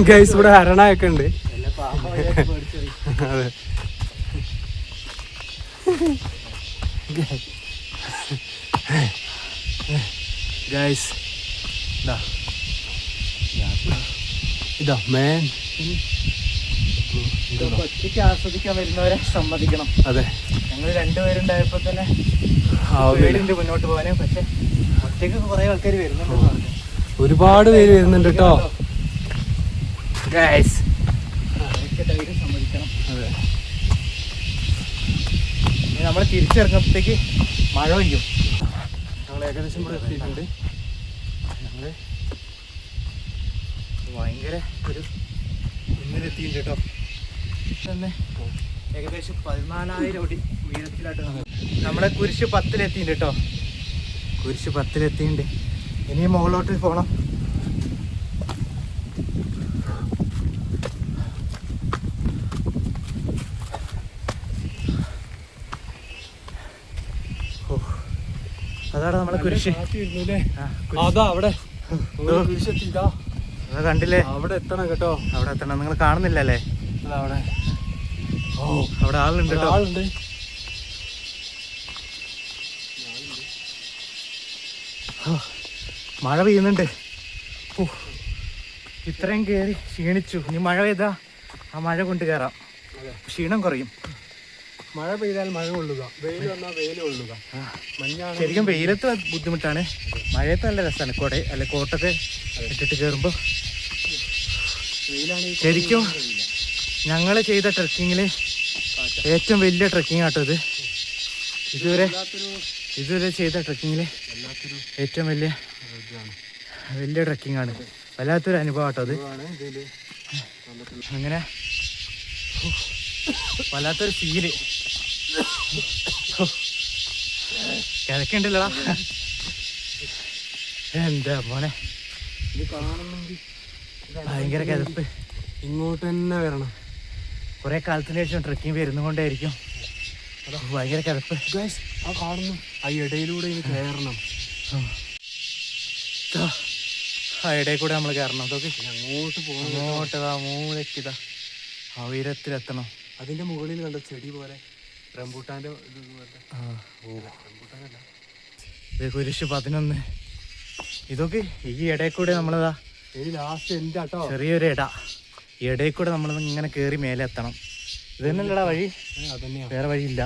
ഗൈസ് ഇവിടെ ഹരണയൊക്കെ ഉണ്ട്. അതെ, ഗൈസ് ഇതാ മേൻ. ഒറ്റയ്ക്ക് ആസ്വദിക്കാൻ വരുന്നവരെ സമ്മതിക്കണം. അതെ, ഞങ്ങൾ 2 പേരുണ്ടായപ്പോൾ തന്നെ പേടിന്റെ മുന്നോട്ട് പോകാനേ. പക്ഷെ ഒറ്റയ്ക്ക് കുറെ ആൾക്കാർ വരുന്നുണ്ടെന്ന് പറഞ്ഞു. ഒരുപാട് പേര് വരുന്നുണ്ട് കേട്ടോ ഗൈസ്. ധൈര്യം സമ്മതിക്കണം. അതെ, ഇനി നമ്മൾ തിരിച്ചിറങ്ങുമ്പോഴത്തേക്ക് മഴ പെയ്യും. ഞങ്ങൾ ഏകദേശം ഇവിടെ എത്തിയിട്ടുണ്ട്. ഞങ്ങൾ ഭയങ്കര ഒരു മുന്നിലെത്തിയിട്ടുണ്ട് കേട്ടോ. തന്നെ ഏകദേശം 14,000 അടി ഉയരത്തിലായിട്ട് നമ്മളെ കുരിശ് 10-ലെത്തിയിട്ടുണ്ട് കേട്ടോ. കുരിശ് 10-ലെത്തിയിട്ടുണ്ട്. ഇനി മുകളിലോട്ട് പോകണം. അതാണ് നമ്മളെ കുരിശ്. അതാ അവിടെ കണ്ടില്ലേ? അവിടെ എത്തണം കേട്ടോ. അവിടെ എത്തണം. നിങ്ങൾ കാണുന്നില്ലല്ലേ? അവിടെ അവിടെ ആളുണ്ട് കേട്ടോ. ആളുണ്ട്. മഴ പെയ്യുന്നുണ്ട്. ഇത്രയും കയറി ക്ഷീണിച്ചു. ഇനി മഴ പെയ്താ ആ മഴ കൊണ്ട് കയറാം, ക്ഷീണം കുറയും. മഴ പെയ്താൽ മഴ കൊള്ളുക, വെയിൽ വന്നാൽ വെയിൽ കൊള്ളുക. മഞ്ഞാണ്. ശരിക്കും വെയിലത്ത് ബുദ്ധിമുട്ടാണ്, മഴയത്ത് നല്ല രസമാണ്. കോട്ടൊക്കെ ഇട്ടിട്ട് കയറുമ്പോൾ. ശരിക്കും ഞങ്ങൾ ചെയ്ത ട്രക്കിങ്ങിൽ ഏറ്റവും വലിയ ട്രക്കിംഗ് ആട്ടോ ഇത്. ഇതുവരെ ചെയ്ത ട്രക്കിങ്ങിൽ ഏറ്റവും വലിയ ട്രക്കിംഗ് ആണ്. വല്ലാത്തൊരു അനുഭവം ആട്ടോ അത്. അങ്ങനെ വല്ലാത്തൊരു ഫീല്. കിഴക്കുണ്ടല്ലോടാ. എന്താ മോനെ, ഭയങ്കര കിതപ്പ്. ഇങ്ങോട്ട് തന്നെ വരണം. കുറെ കാലത്തിന് ശേഷം ട്രക്കിംഗ് വരുന്നതുകൊണ്ടായിരിക്കും ഭയങ്കര കിതപ്പ്. ആ കാണുന്നു, ആ ഇടയിലൂടെ ഇനി കയറണം. ആ ഇടയിൽ കൂടെ നമ്മൾ കയറണം. അതൊക്കെ അങ്ങോട്ട് പോകണം. അങ്ങോട്ട് മൂലക്കിതാ ആ ഉയരത്തിലെത്തണം. അതിന്റെ മുകളിൽ കണ്ട ചെടി പോലെ റംബൂട്ടാന്റെ ഇത് കുരിശ് 11. ഇതൊക്കെ ഈ ഇടയിൽ കൂടെ നമ്മളതാ ലാസ്റ്റ് എന്റെ കേട്ടോ. ചെറിയൊരു ഈ ഇടയിൽ കൂടെ നമ്മൾ ഇങ്ങനെ കയറി മേലെ എത്തണം. ഇത് തന്നെയല്ലടാ വഴി, വേറെ വഴിയില്ല.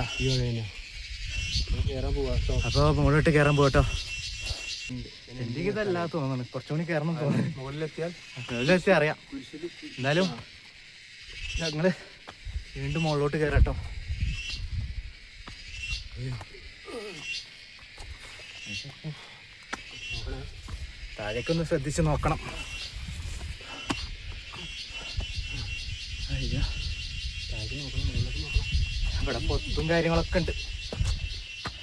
അപ്പോൾ മുകളിലോട്ട് കയറാൻ പോകട്ടോ. എൻ്റെ ഇതല്ല തോന്നുന്നു, കുറച്ചുകൂടി കയറണം തോന്നുന്നു. മുകളിലെത്തിയാൽ അറിയാം. എന്തായാലും ഞങ്ങള് വീണ്ടും മുകളിലോട്ട് കയറട്ടോ. താഴേക്കൊന്ന് ശ്രദ്ധിച്ച് നോക്കണം. ഇവിടെ പൊത്തും കാര്യങ്ങളൊക്കെ ഉണ്ട്.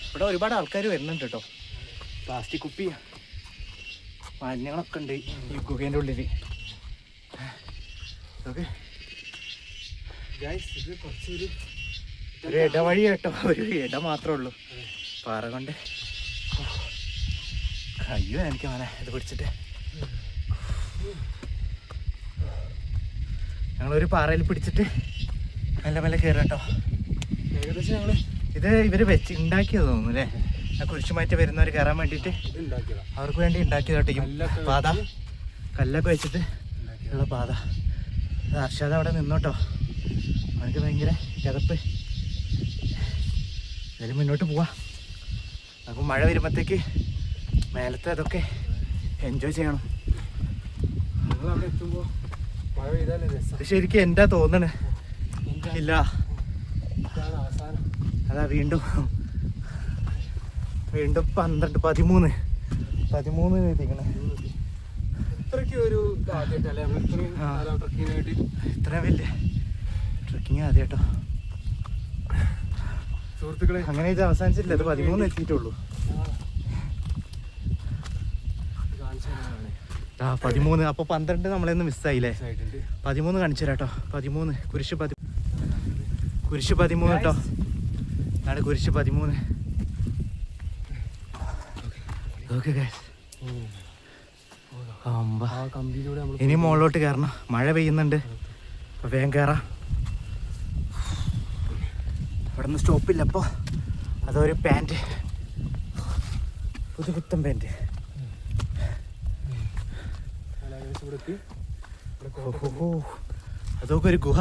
ഇവിടെ ഒരുപാട് ആൾക്കാർ വരുന്നുണ്ട് കേട്ടോ. പ്ലാസ്റ്റിക് കുപ്പി മാലിന്യങ്ങളൊക്കെ ഉണ്ട് ഈ ഗുഹേൻ്റെ ഉള്ളിൽ. ഓക്കെ, ഇത് കുറച്ചൊരു ഒരു ഇടവഴി കേട്ടോ. ഒരു ഇട മാത്രമേ ഉള്ളൂ, പാറ കൊണ്ട്. അയ്യോ എനിക്ക് മോനെ ഇത് പിടിച്ചിട്ട്. ഞങ്ങളൊരു പാറയിൽ പിടിച്ചിട്ട് മെല്ലെ മെല്ലെ കയറും കേട്ടോ. ഏകദേശം ഞങ്ങൾ ഇത് ഇവർ ഉണ്ടാക്കിയത് തോന്നുന്നു അല്ലേ? ആ കുരിശുമായിട്ട് വരുന്നവർ കയറാൻ വേണ്ടിയിട്ട് അവർക്ക് വേണ്ടി ഉണ്ടാക്കിയതോട്ടെ പാത. കല്ലൊക്കെ വെച്ചിട്ട് ഉള്ള പാത. അത് അർഷാദ് അവിടെ നിന്നോട്ടോ, അവനക്ക് ഭയങ്കര കിതപ്പ്. എന്തായാലും മുന്നോട്ട് പോവാം. അപ്പോൾ മഴ വരുമ്പോഴത്തേക്ക് മേലത്തെ അതൊക്കെ എൻജോയ് ചെയ്യണം. അവിടെ എത്തുമ്പോൾ മഴ പെയ്താലേ രസം. ഇത് ശരിക്കും എന്താ തോന്നണേ? ഇല്ല, അതാ വീണ്ടും 12 13 എത്തിക്കണേ. ഇത്ര വലിയ ട്രക്കിങ് ആദ്യട്ടോ സുഹൃത്തുക്കളെ. അങ്ങനെ ഇത് അവസാനിച്ചിട്ടില്ല, ഇത് 13 എത്തിയിട്ടുള്ളൂ. 13. അപ്പൊ 12 നമ്മളെന്ന് മിസ്സായില്ലേ? 13 കാണിച്ചു തരാട്ടോ. 13 കുരിശ് 13 കേട്ടോ. അതാണ് കുരിശ് 13. ഓക്കെ ഗൈസ്, ഇനി മുകളിലോട്ട് കയറണം. മഴ പെയ്യുന്നുണ്ട്, അപ്പൊ വേഗം കയറാം. ഇവിടെ നിന്ന് സ്റ്റോപ്പില്ല. അപ്പോൾ അതൊരു പാൻറ്, പുതുപുത്തൻ പാൻറ്. അതൊക്കെ ഒരു ഗുഹ.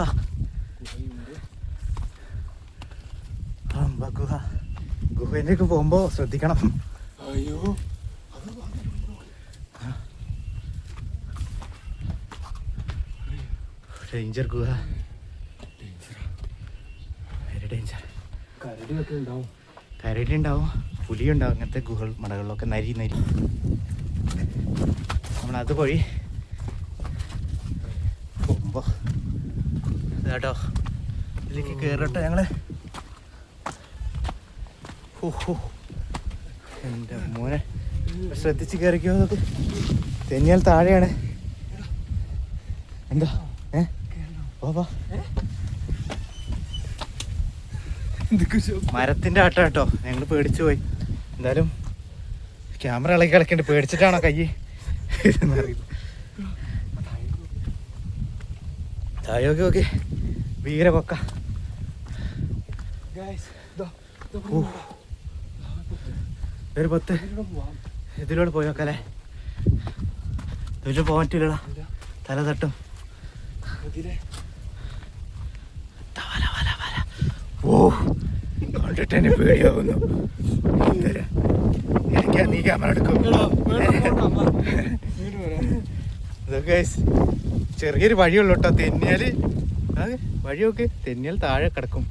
ഗുഹേൻ്റെയൊക്കെ പോകുമ്പോ ശ്രദ്ധിക്കണം. അയ്യോ, ഡേഞ്ചർ ഗുഹ, വെരി ഡേഞ്ചർ. കരടി ഉണ്ടാവും, പുലി ഉണ്ടാവും. അങ്ങനത്തെ ഗുഹകൾ മടകളിലൊക്കെ നരി നമ്മളത് വഴി പോകുമ്പോ കേട്ടോ ഇതിലേക്ക് കയറട്ടോ ഞങ്ങള്. എൻ്റെ മോനെ ശ്രദ്ധിച്ച് കയറിക്കോ. നോക്ക്, തെന്നിയാൽ താഴെയാണ്. എന്താ വാ. മരത്തിന്റെ ആട്ടം കേട്ടോ, ഞങ്ങൾ പേടിച്ചു പോയി. എന്തായാലും ക്യാമറ ഇളകി കളിക്കണ്ട്. പേടിച്ചിട്ടാണോ കൈ എന്നറിയില്ല. താഴെ ഓക്കെ ഭീകര കൊക്ക. ഒരു 10 ഇതിലൂടെ പോയി നോക്കല്ലേ? ഇതിലൂടെ പോകാൻ പറ്റില്ലടാ, തല തട്ടും. ഓ, കണ്ടിട്ട് തന്നെ പേടിയാവുന്നു. എനിക്ക് നീ ക്യാമറ എടുക്കും. ഇതൊക്കെ ചെറിയൊരു വഴിയുള്ളൂ കേട്ടോ. തെന്നിയാല് വഴിയൊക്കെ തെന്നിയാൽ താഴെ കിടക്കും.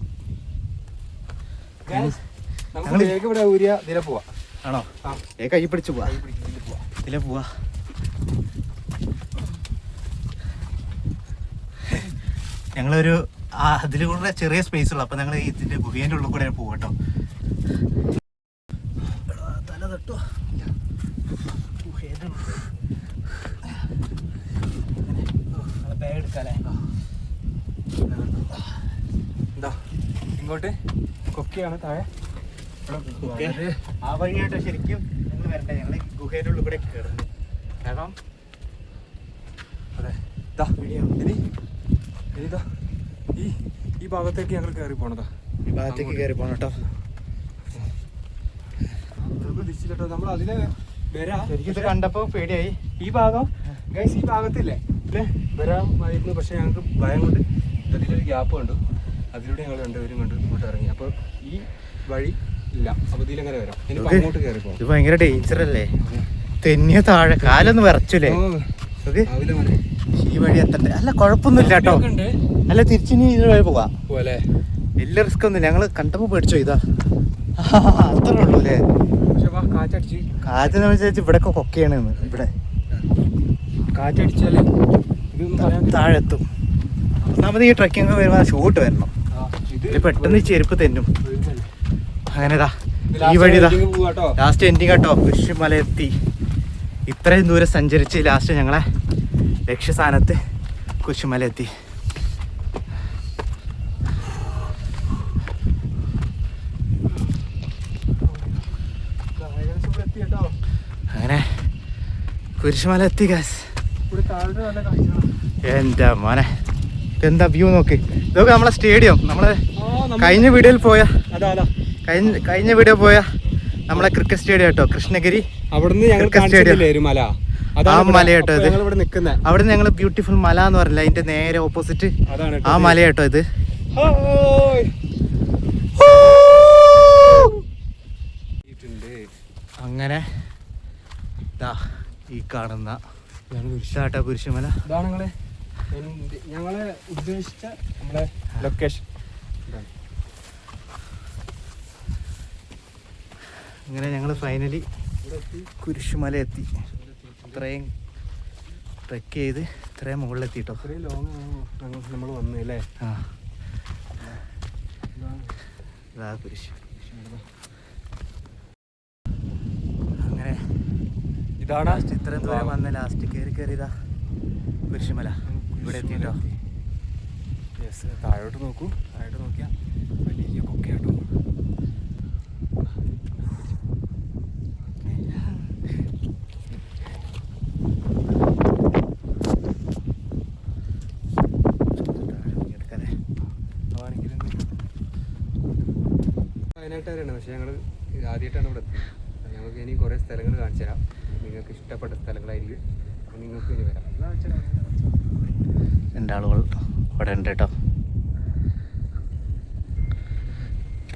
ആണോ? കൈ പിടിച്ച് പോവാ, ഇതിലെ പോവാ. ഞങ്ങളൊരു അതിലൂടെ ചെറിയ സ്പേസ് ഉള്ളു. അപ്പൊ ഞങ്ങൾ ഇതിന്റെ ഗുഹേന്റെ ഉള്ളിൽ കൂടെ പോകട്ടോ. തല തട്ടോ, ബാഗ് എടുക്കാല്ലേ? ഇങ്ങോട്ട് കൊക്കയാണ് താഴെ. ആ വഴിയായിട്ടോ ശരിക്കും ഞങ്ങൾ വരണ്ടേ. ഞങ്ങൾ ഗുഹേന്റെ ഉള്ളിൽ കൂടെ കയറുന്നു. കാരണം അതെ, ഇനിതാ ഈ ഭാഗത്തേക്ക് ഞങ്ങൾ കയറി പോണതാ. ഈ ഭാഗത്തേക്ക് കയറി പോണം കേട്ടോ. പ്രതീക്ഷിച്ചിട്ടോ നമ്മൾ അതിലെ ശരിക്കും ഇത് കണ്ടപ്പോ പേടിയായി. ഈ ഭാഗം ഗൈസ്, ഈ ഭാഗത്തില്ലേ അല്ലേ വരാമായിരുന്നു. പക്ഷെ ഞങ്ങൾക്ക് ഭയം കൊണ്ട് അതിലൊരു ഗ്യാപ്പ് കണ്ടു. അതിലൂടെ ഞങ്ങൾ രണ്ടുപേരും കൊണ്ട് ഇങ്ങോട്ട് ഇറങ്ങി. അപ്പൊ ഈ വഴി ഇല്ല, അപ്പൊ ഇതിലെങ്ങനെ വരാം? ഇനി അങ്ങോട്ട് കയറി പോകാം. ഇത് ഭയങ്കര ഡേഞ്ചർ അല്ലേ? തെന്നിയ താഴെ കാലൊന്ന് വിറച്ചില്ലേ? ഈ വഴി എത്തണ്ടേ? അല്ല കുഴപ്പമൊന്നുമില്ല കേട്ടോ. അല്ല തിരിച്ചിനി ഇത് വഴി പോവാ. വലിയ റിസ്ക് ഒന്നുമില്ല. ഞങ്ങള് കണ്ടപ്പോ പേടിച്ചോ. ഇതാ അത്രേ ഉള്ളൂ അല്ലേ? കാറ്റെന്ന് വെച്ചാൽ ഇവിടെ കൊക്കയാണ്. ഇവിടെ കാറ്റടിച്ചാലേ താഴെ എത്തും. ഒന്നാമത് ഈ ട്രക്കിംഗ് വരുമ്പോൾ ഷൂട്ട് വരണം. ഇത് പെട്ടെന്ന് ഈ ചെരുപ്പ് തെന്നും. അങ്ങനെതാ ഈ വഴിതാ ലാസ്റ്റ് എൻഡിങ് കേട്ടോ. കുരിശുമല എത്തി. ഇത്രയും ദൂരം സഞ്ചരിച്ച് ലാസ്റ്റ് ഞങ്ങളെ ലക്ഷ്യസ്ഥാനത്ത് കുരിശുമല എത്തി. അങ്ങനെ കുരിശുമല എത്തി ഗൈസ്. എൻ്റെ മോനെ എന്താ വ്യൂ നോക്ക്. ഇതൊക്കെ നമ്മളെ സ്റ്റേഡിയം. നമ്മളെ കഴിഞ്ഞ വീഡിയോയിൽ പോയ കഴിഞ്ഞ വീഡിയോ പോയ നമ്മളെ ക്രിക്കറ്റ് സ്റ്റേഡിയം കേട്ടോ, കൃഷ്ണഗിരി. അവിടുന്ന് ആ മല കേട്ടോ ഇത്. അവിടെ ഞങ്ങൾ ബ്യൂട്ടിഫുൾ മല എന്ന് പറഞ്ഞില്ല, അതിന്റെ നേരെ ഓപ്പോസിറ്റ് ആ മല കേട്ടോ ഇത്. അങ്ങനെ ഈ കാണുന്ന കുരിശുമല ഇതാണ് ഞങ്ങളെ ഉദ്ദേശിച്ച നമ്മളെ ലൊക്കേഷൻ. അങ്ങനെ ഞങ്ങൾ ഫൈനലി കുരിശുമല എത്തി. ഇത്രയും ട്രെക്ക് ചെയ്ത് ഇത്രയും മുകളിലെത്തിട്ടോ. ഇത്രയും ലോങ് നമ്മൾ വന്നു അല്ലേ? ആ ഇതാ കുരിശ്. അങ്ങനെ ഇതാണ് ഇത്രയും ദൂരം വന്ന് ലാസ്റ്റ് കയറിയതാ കുരിശുമല. ഇവിടെ എത്തിട്ടോ. യെസ്, താഴോട്ട് നോക്കൂ. താഴോട്ട് നോക്കിയാൽ വലിയ കൊക്കയാട്ടോ. വയനാട്ടുകാരാണ്, പക്ഷെ ഞങ്ങൾ ആദ്യമായിട്ടാണ് ഇവിടെ എത്തുന്നത്. ഞങ്ങൾക്ക് ഇനി കുറേ സ്ഥലങ്ങൾ കാണിച്ചു തരാം. നിങ്ങൾക്ക് ഇഷ്ടപ്പെട്ട സ്ഥലങ്ങളായിരിക്കും. അപ്പോൾ നിങ്ങൾക്ക് ഇനി വരാം. രണ്ടാളുകൾ ഇവിടെ ഉണ്ട് കേട്ടോ.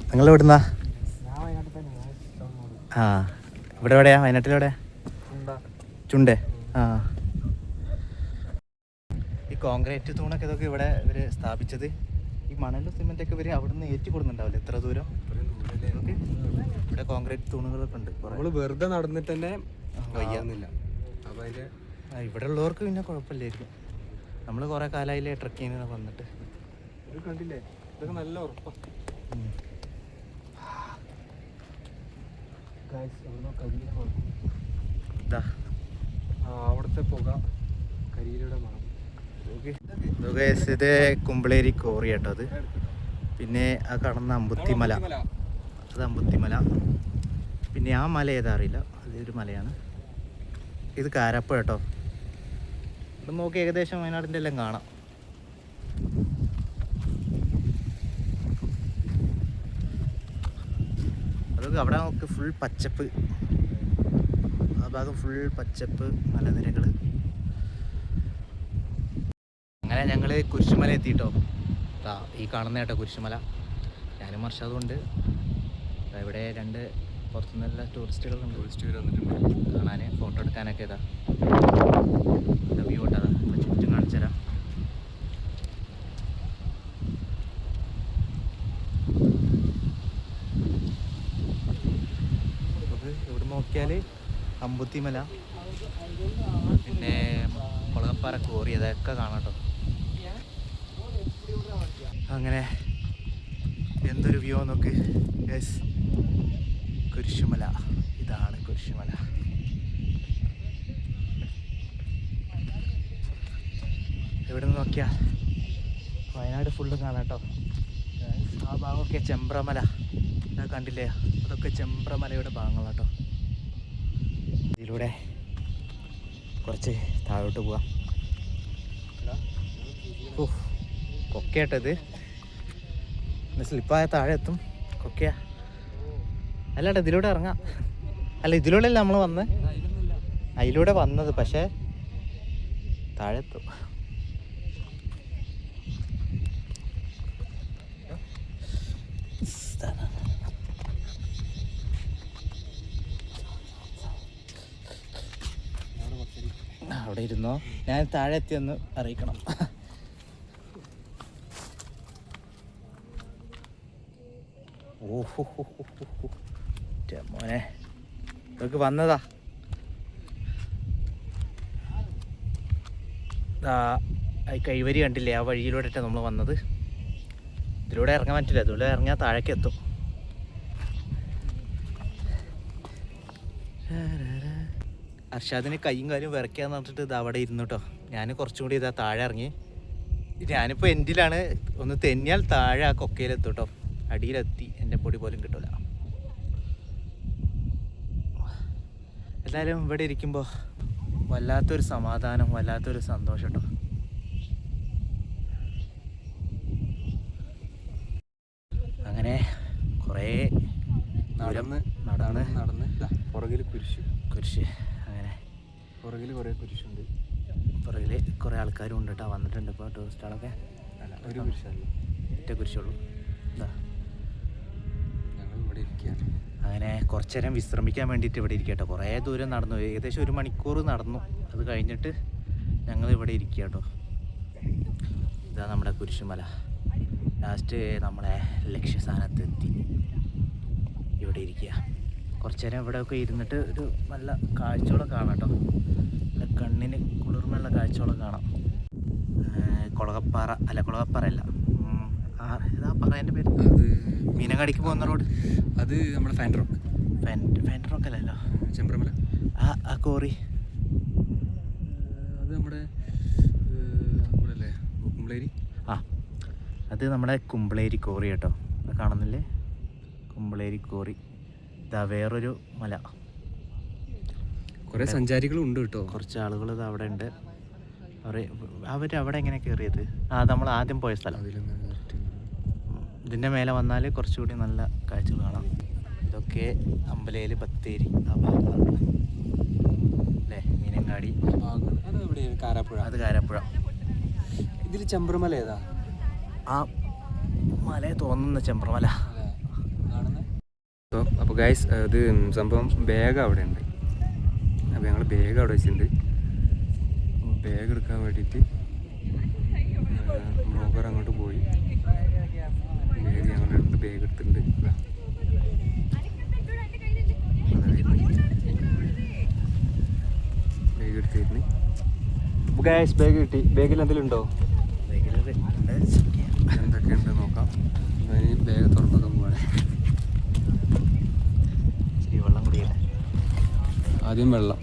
നിങ്ങൾ എവിടുന്നാ? ആ ഇവിടെ എവിടെയാ? വയനാട്ടിലെവിടെയാ? ചുണ്ടേ. ആ ഈ കോൺക്രീറ്റ് തൂണൊക്കെ ഇതൊക്കെ ഇവിടെ ഇവർ സ്ഥാപിച്ചത്. ഈ മണലും സിമെൻ്റൊക്കെ ഇവർ അവിടെ നിന്ന് ഏറ്റി കൊടുക്കുന്നുണ്ടാവില്ല ഇത്ര ദൂരം. ഇവിടെ കോൺക്രീറ്റ് തൂണുകളൊക്കെ ഉണ്ട്. നമ്മൾ വെറുതെ നടന്നിട്ട് തന്നെ വയ്യാന്നില്ല. അപ്പോൾ അതിൻ്റെ ഇവിടെ ഉള്ളവർക്ക് പിന്നെ കുഴപ്പമില്ലായിരിക്കും. നമ്മൾ കുറേ കാലമായില്ലേ ട്രക്കിങ്ങിന് വന്നിട്ട്. ഇത് കണ്ടില്ലേ? ഇതൊക്കെ നല്ല ഉറപ്പാണ്. ഇതാ അവിടുത്തെ പുക, കരിയിലയുടെ മണം. ഇത് കുമ്പളേരി കോറി കേട്ടോ. അത് പിന്നെ ആ കടന്ന അമ്പുത്തിമല, അത് അമ്പുത്തിമല. പിന്നെ ആ മല ഏതാ അറിയില്ല, അതൊരു മലയാണ്. ഇത് കാരപ്പ കേട്ടോ. ഇവിടെ നോക്കി ഏകദേശം വയനാടിൻ്റെ എല്ലാം കാണാം. അതൊക്കെ അവിടെ നോക്ക് ഫുൾ പച്ചപ്പ്. ആ ഭാഗം ഫുൾ പച്ചപ്പ്, മലനിരകൾ. അങ്ങനെ ഞങ്ങൾ കുരിശുമല എത്തിയിട്ടോ. ഈ കാണുന്ന കേട്ടോ കുരിശുമല. ഞാനും മർഷാദുണ്ട്. ഇവിടെ രണ്ട് പുറത്തുനിന്നുള്ള ടൂറിസ്റ്റുകളുണ്ട്. ടൂറിസ്റ്റ് വന്നിട്ടുണ്ട് കാണാൻ, ഫോട്ടോ എടുക്കാനൊക്കെ. ഇതാ വ്യൂ ഇട്ടതാ. ഇപ്പോൾ ചുറ്റും കാണിച്ചു തരാം. ഇവിടെ നോക്കിയാൽ അമ്പുത്തിമല, പിന്നെ കുളകപ്പാറ കോറി, അതൊക്കെ കാണാം കേട്ടോ. അങ്ങനെ എന്തൊരു വ്യൂ നോക്ക്. യെസ്, കുരിശുമല. ഇതാണ് കുരിശുമല. ഇവിടെ നിന്ന് നോക്കിയാൽ വയനാട് ഫുള്ള് കാണാം കേട്ടോ. ആ ഭാഗമൊക്കെ ചെമ്പ്രമല, അതൊക്കെ കണ്ടില്ലേ? അതൊക്കെ ചെമ്പ്രമലയുടെ ഭാഗങ്ങളാട്ടോ. ഇതിലൂടെ കുറച്ച് താഴോട്ട് പോവാം. ഓ കൊക്കയാട്ടത്. സ്ലിപ്പായ താഴെ എത്തും. കൊക്കയാ അല്ലാട്ടോ. ഇതിലൂടെ ഇറങ്ങാം. അല്ല, ഇതിലൂടെ അല്ല നമ്മൾ വന്ന്, അതിലൂടെ വന്നത്, പക്ഷേ താഴെ എത്തും. അവിടെ ഇരുന്നോ, ഞാൻ താഴെ എത്തിയെന്ന് അറിയിക്കണം. ഓഹോ മോനെ, ഇതൊക്കെ വന്നതാ. കൈവരി കണ്ടില്ലേ? ആ വഴിയിലൂടെ നമ്മൾ വന്നത്. ഇതിലൂടെ ഇറങ്ങാൻ പറ്റില്ല. ഇതിലൂടെ ഇറങ്ങിയാൽ താഴേക്ക് എത്തും. അർഷാദിന് കൈയും കാലും വിറയ്ക്കാന്ന് പറഞ്ഞിട്ട് ഇത് അവിടെ ഇരുന്നു കേട്ടോ. ഞാൻ കുറച്ചും കൂടി ഇതാ താഴെ ഇറങ്ങി. ഞാനിപ്പോൾ എൻഡിലാണ്. ഒന്ന് തെന്നിയാൽ താഴെ ആ കൊക്കയിലെത്തും കേട്ടോ. അടിയിലെത്തി എൻ്റെ പൊടി പോലും കിട്ടില്ല. എല്ലാവരും ഇവിടെ ഇരിക്കുമ്പോൾ വല്ലാത്തൊരു സമാധാനം, വല്ലാത്തൊരു സന്തോഷം കേട്ടോ. അങ്ങനെ കുറേ നടന്ന് പുറകിൽ കുരിശ്. അങ്ങനെ പുറകിൽ കുറേ കുരിശുണ്ട്. പുറകിൽ കുറേ ആൾക്കാരും ഉണ്ട് കേട്ടോ. വന്നിട്ടുണ്ട് ഇപ്പോൾ ടൂറിസ്റ്റുകളൊക്കെ. ഒരു കുരിശല്ല, ഒറ്റ കുരിശുള്ളൂ. എന്താ ഞങ്ങൾ ഇവിടെ ഇരിക്കുകയാണ്. അങ്ങനെ കുറച്ച് നേരം വിശ്രമിക്കാൻ വേണ്ടിയിട്ട് ഇവിടെ ഇരിക്കുക കേട്ടോ. കുറേ ദൂരം നടന്നു, ഏകദേശം 1 മണിക്കൂർ നടന്നു. അത് കഴിഞ്ഞിട്ട് ഞങ്ങൾ ഇവിടെ ഇരിക്കുക കേട്ടോ. ഇതാ നമ്മുടെ കുരിശുമല. ലാസ്റ്റ് നമ്മളെ ലക്ഷ്യസ്ഥാനത്ത് എത്തി. ഇവിടെ ഇരിക്കുക. കുറച്ച് നേരം ഇവിടെയൊക്കെ ഇരുന്നിട്ട് ഒരു നല്ല കാഴ്ചകളൊക്കെ കാണാം കേട്ടോ. നല്ല കണ്ണിന് കുളിർമയുള്ള കാഴ്ചകളൊക്കെ കാണാം. കുളകപ്പാറ അല്ല, കുളകപ്പാറ അല്ല, ഇതാ പറയേൻ്റെ പേര്. അത് മീനങ്ങാടിക്ക് പോകുന്ന റോഡ്. അത് നമ്മുടെ ഫാൻഡ് റോക്ക്. ഫാൻഡ് റോക്ക് അല്ലല്ലോ, ചെമ്പ്രമല. ആ കോറി അത് നമ്മുടെ അല്ലേ കുമ്പളേരി. അത് നമ്മുടെ കുമ്പളേരി കോറി കേട്ടോ. അത് കാണുന്നില്ലേ, കുമ്പളേരി കോറി. ഇതാ വേറൊരു മല. കുറേ സഞ്ചാരികളും ഉണ്ട് കേട്ടോ. കുറച്ച് ആളുകൾ ഇത് അവിടെ ഉണ്ട്. അവരവിടെ എങ്ങനെ കയറിയത്? നമ്മൾ ആദ്യം പോയ സ്ഥലം. ഇതിൻ്റെ മേലെ വന്നാൽ കുറച്ചുകൂടി നല്ല കാഴ്ചകൾ കാണാം. ഇതൊക്കെ അമ്പലയിൽ ബത്തേരി ആ ഭാഗങ്ങളാണ് അല്ലേ. മീനങ്ങാടി അത് കാരാപ്പുഴ. ഇതിൽ ചെമ്പ്രമല ഏതാ? ആ മലയെ തോന്നുന്ന ചെമ്പ്രമല. അപ്പോൾ ഗൈസ്, ഇത് സംഭവം ബാഗ് അവിടെ ഉണ്ട്. അപ്പോൾ ഞങ്ങൾ ബാഗ് അവിടെ വെച്ചിട്ടുണ്ട്. ബാഗ് എടുക്കാൻ വേണ്ടിയിട്ട് ബ്ലോഗർ അങ്ങോട്ട് പോയി. ബാഗ് ഞങ്ങൾ രണ്ട് ബാഗ് എടുത്തിട്ടുണ്ട്. ബാഗ് എടുത്തിരുന്നു. അപ്പോൾ ഗൈസ്, ബാഗ് കിട്ടി. ബാഗിൽ എന്തെങ്കിലും ഉണ്ടോ? എന്തൊക്കെയുണ്ട് നോക്കാം. ഈ ബാഗ് തുറന്നൊക്കെ പോവാണ്. ഇച്ചിരി വെള്ളം കുടിയല്ലേ. ആദ്യം വെള്ളം.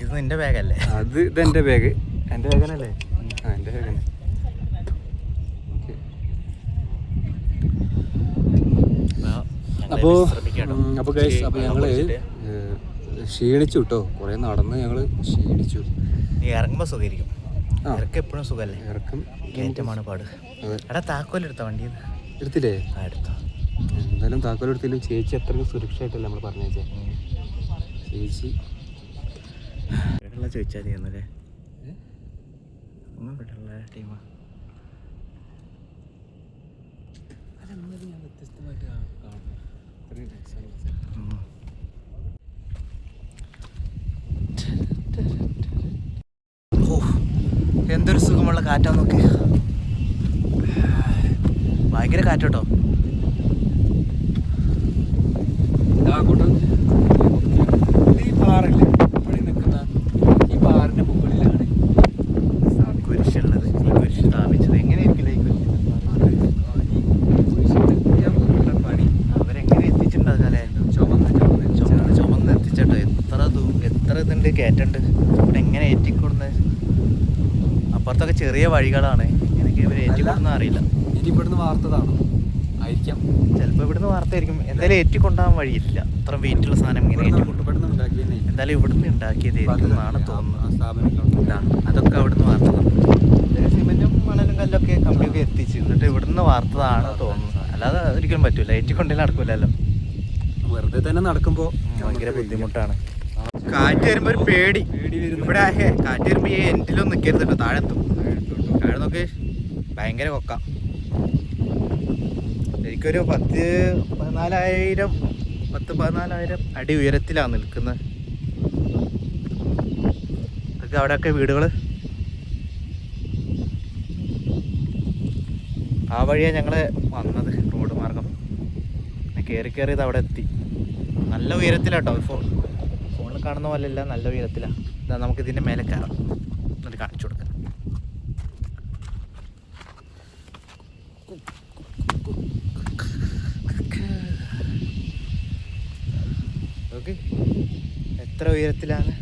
ഇത് നിന്റെ ബാഗല്ലേ? ഇതെൻ്റെ ബാഗ്. എൻ്റെ ബാഗനല്ലേ? എൻ്റെ ബാഗ് തന്നെ. അപ്പോൾ ഗൈസ്, അപ്പോൾ ഞങ്ങൾ ക്ഷീണിച്ചു കേട്ടോ. കുറേ നടന്ന് ഞങ്ങൾ ക്ഷീണിച്ചു. നീ ഇറങ്ങുമ്പോൾ സുഖമായിരിക്കും. ഇറക്കം എപ്പോഴും സുഖമല്ലേ? ഇറക്കം കയറ്റമാണ് പാട്. എടാ താക്കോലെടുത്ത വണ്ടി എടുത്തില്ലേ? എടുത്തോ. എന്തായാലും താക്കോലെടുത്തില്ല. ചേച്ചി അത്രയ്ക്ക് സുരക്ഷയായിട്ടല്ലേ നമ്മൾ പറഞ്ഞേച്ചേ. ചേച്ചി ഇവിടെയുള്ള ചോദിച്ചാൽ ചെയ്യുന്നല്ലേ? ഇവിടെയുള്ള ടീമാ. വ്യത്യസ്തമായിട്ട് എന്തൊരു സുഖമുള്ള കാറ്റാ നോക്കി. ഭയങ്കര കാറ്റോട്ടോ. ഈ പാറല്ലേ ഇവിടെ നിൽക്കുന്ന ഈ പാറിന്റെ മുകളിലാണ് കുരിശുള്ളത്. ഈ കുരിശ് സ്ഥാപിച്ചത് എങ്ങനെയായിരിക്കില്ല? ഈ കുരിശ് പണി അവരെങ്ങനെ എത്തിച്ചിട്ടുണ്ടാകാല്ലേ? ചുമന്ന് എത്തിച്ചിട്ട് എത്ര ഇതുണ്ട്, കയറ്റുണ്ട്. ഇവിടെ എങ്ങനെ ഏറ്റിക്കൊടുന്നത്? അപ്പുറത്തൊക്കെ ചെറിയ വഴികളാണ്. എനിക്ക് ഇവർ ഏറ്റിക്കൊടുന്ന അറിയില്ല. ഇനി ഇവിടുന്ന് വാർത്തതാണോ ആയിരിക്കാം. ചിലപ്പോൾ ഇവിടുന്ന് വാർത്തയായിരിക്കും. എന്തായാലും ഏറ്റിക്കൊണ്ടാകാൻ വഴിയില്ല. അത്ര വെയിറ്റുള്ള സാധനം ഇങ്ങനെ ഏറ്റിക്കൊണ്ടു. എന്തായാലും ഇവിടുന്ന് ഉണ്ടാക്കിയതായിരിക്കും എന്നാണ് തോന്നുന്നത്. അതൊക്കെ അവിടുന്ന് വാർത്തതാണ്. സിമെന്റും മണലും കല്ലൊക്കെ കമ്പിയൊക്കെ എത്തിച്ച് എന്നിട്ട് ഇവിടുന്ന് വാർത്തതാണ് തോന്നുന്നത്. അല്ലാതെ ഒരിക്കലും പറ്റൂല. ഏറ്റിക്കൊണ്ടേ നടക്കൂലല്ലോ. വെറുതെ തന്നെ നടക്കുമ്പോൾ ഭയങ്കര ബുദ്ധിമുട്ടാണ്. കാറ്റ് വരുമ്പോൾ ഒരു പേടി. ഇവിടെ കാറ്റ് വരുമ്പോൾ ഈ എൻഡിലൊന്നും നിൽക്കരുത് കേട്ടോ. താഴെത്തും. താഴെ നോക്ക്, ഭയങ്കര കൊക്ക. എനിക്കൊരു 10-14,000 അടി ഉയരത്തിലാണ് നിൽക്കുന്നത്. അതൊക്കെ അവിടെയൊക്കെ വീടുകൾ. ആ വഴിയാണ് ഞങ്ങൾ വന്നത്, റോഡ് മാർഗം. കയറിയത് അവിടെ എത്തി. നല്ല ഉയരത്തിലാട്ടോ. ഫോണിൽ കാണുന്ന പോലെ അല്ല, നല്ല ഉയരത്തിലാണ്. ഇതാ നമുക്ക് ഇതിൻ്റെ മേലെ കയറാം. എന്നിട്ട് കാണിച്ചു കൊടുക്കാം. ഓക്കെ, എത്ര ഉയരത്തിലാണ്?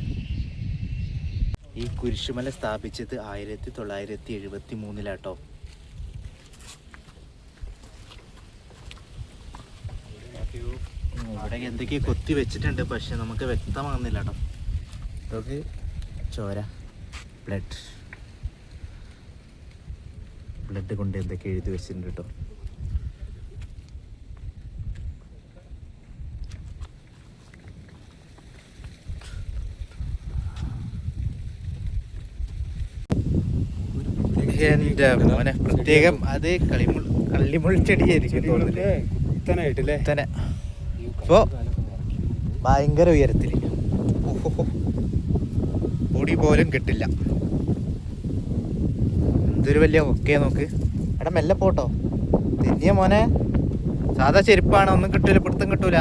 ഈ കുരിശുമല സ്ഥാപിച്ചത് 1973 ഇവിടെ എന്തൊക്കെയോ കൊത്തി വെച്ചിട്ടുണ്ട്, പക്ഷെ നമുക്ക് വ്യക്തമാകുന്നില്ല കേട്ടോ. ഇതൊക്കെ ചോര, ബ്ലഡ് കൊണ്ട് എന്തൊക്കെ എഴുതി വെച്ചിട്ടുണ്ട് കേട്ടോ. എൻ്റെ മോനെ, പ്രത്യേകം അത് കള്ളിമുൾ ചെടിയായിരിക്കും തോന്നുന്നില്ലേ. ഇപ്പോൾ ഭയങ്കര ഉയരത്തിൽ, പൊടി പോലും കിട്ടില്ല. എന്തൊരു വലിയ ഒക്കെ നോക്ക്. എടാ മെല്ലെ പോട്ടോ. തെന്നിയ മോനെ, സാധാ ചെരുപ്പാണ്, ഒന്നും കിട്ടൂല, പിടുത്തം കിട്ടൂല.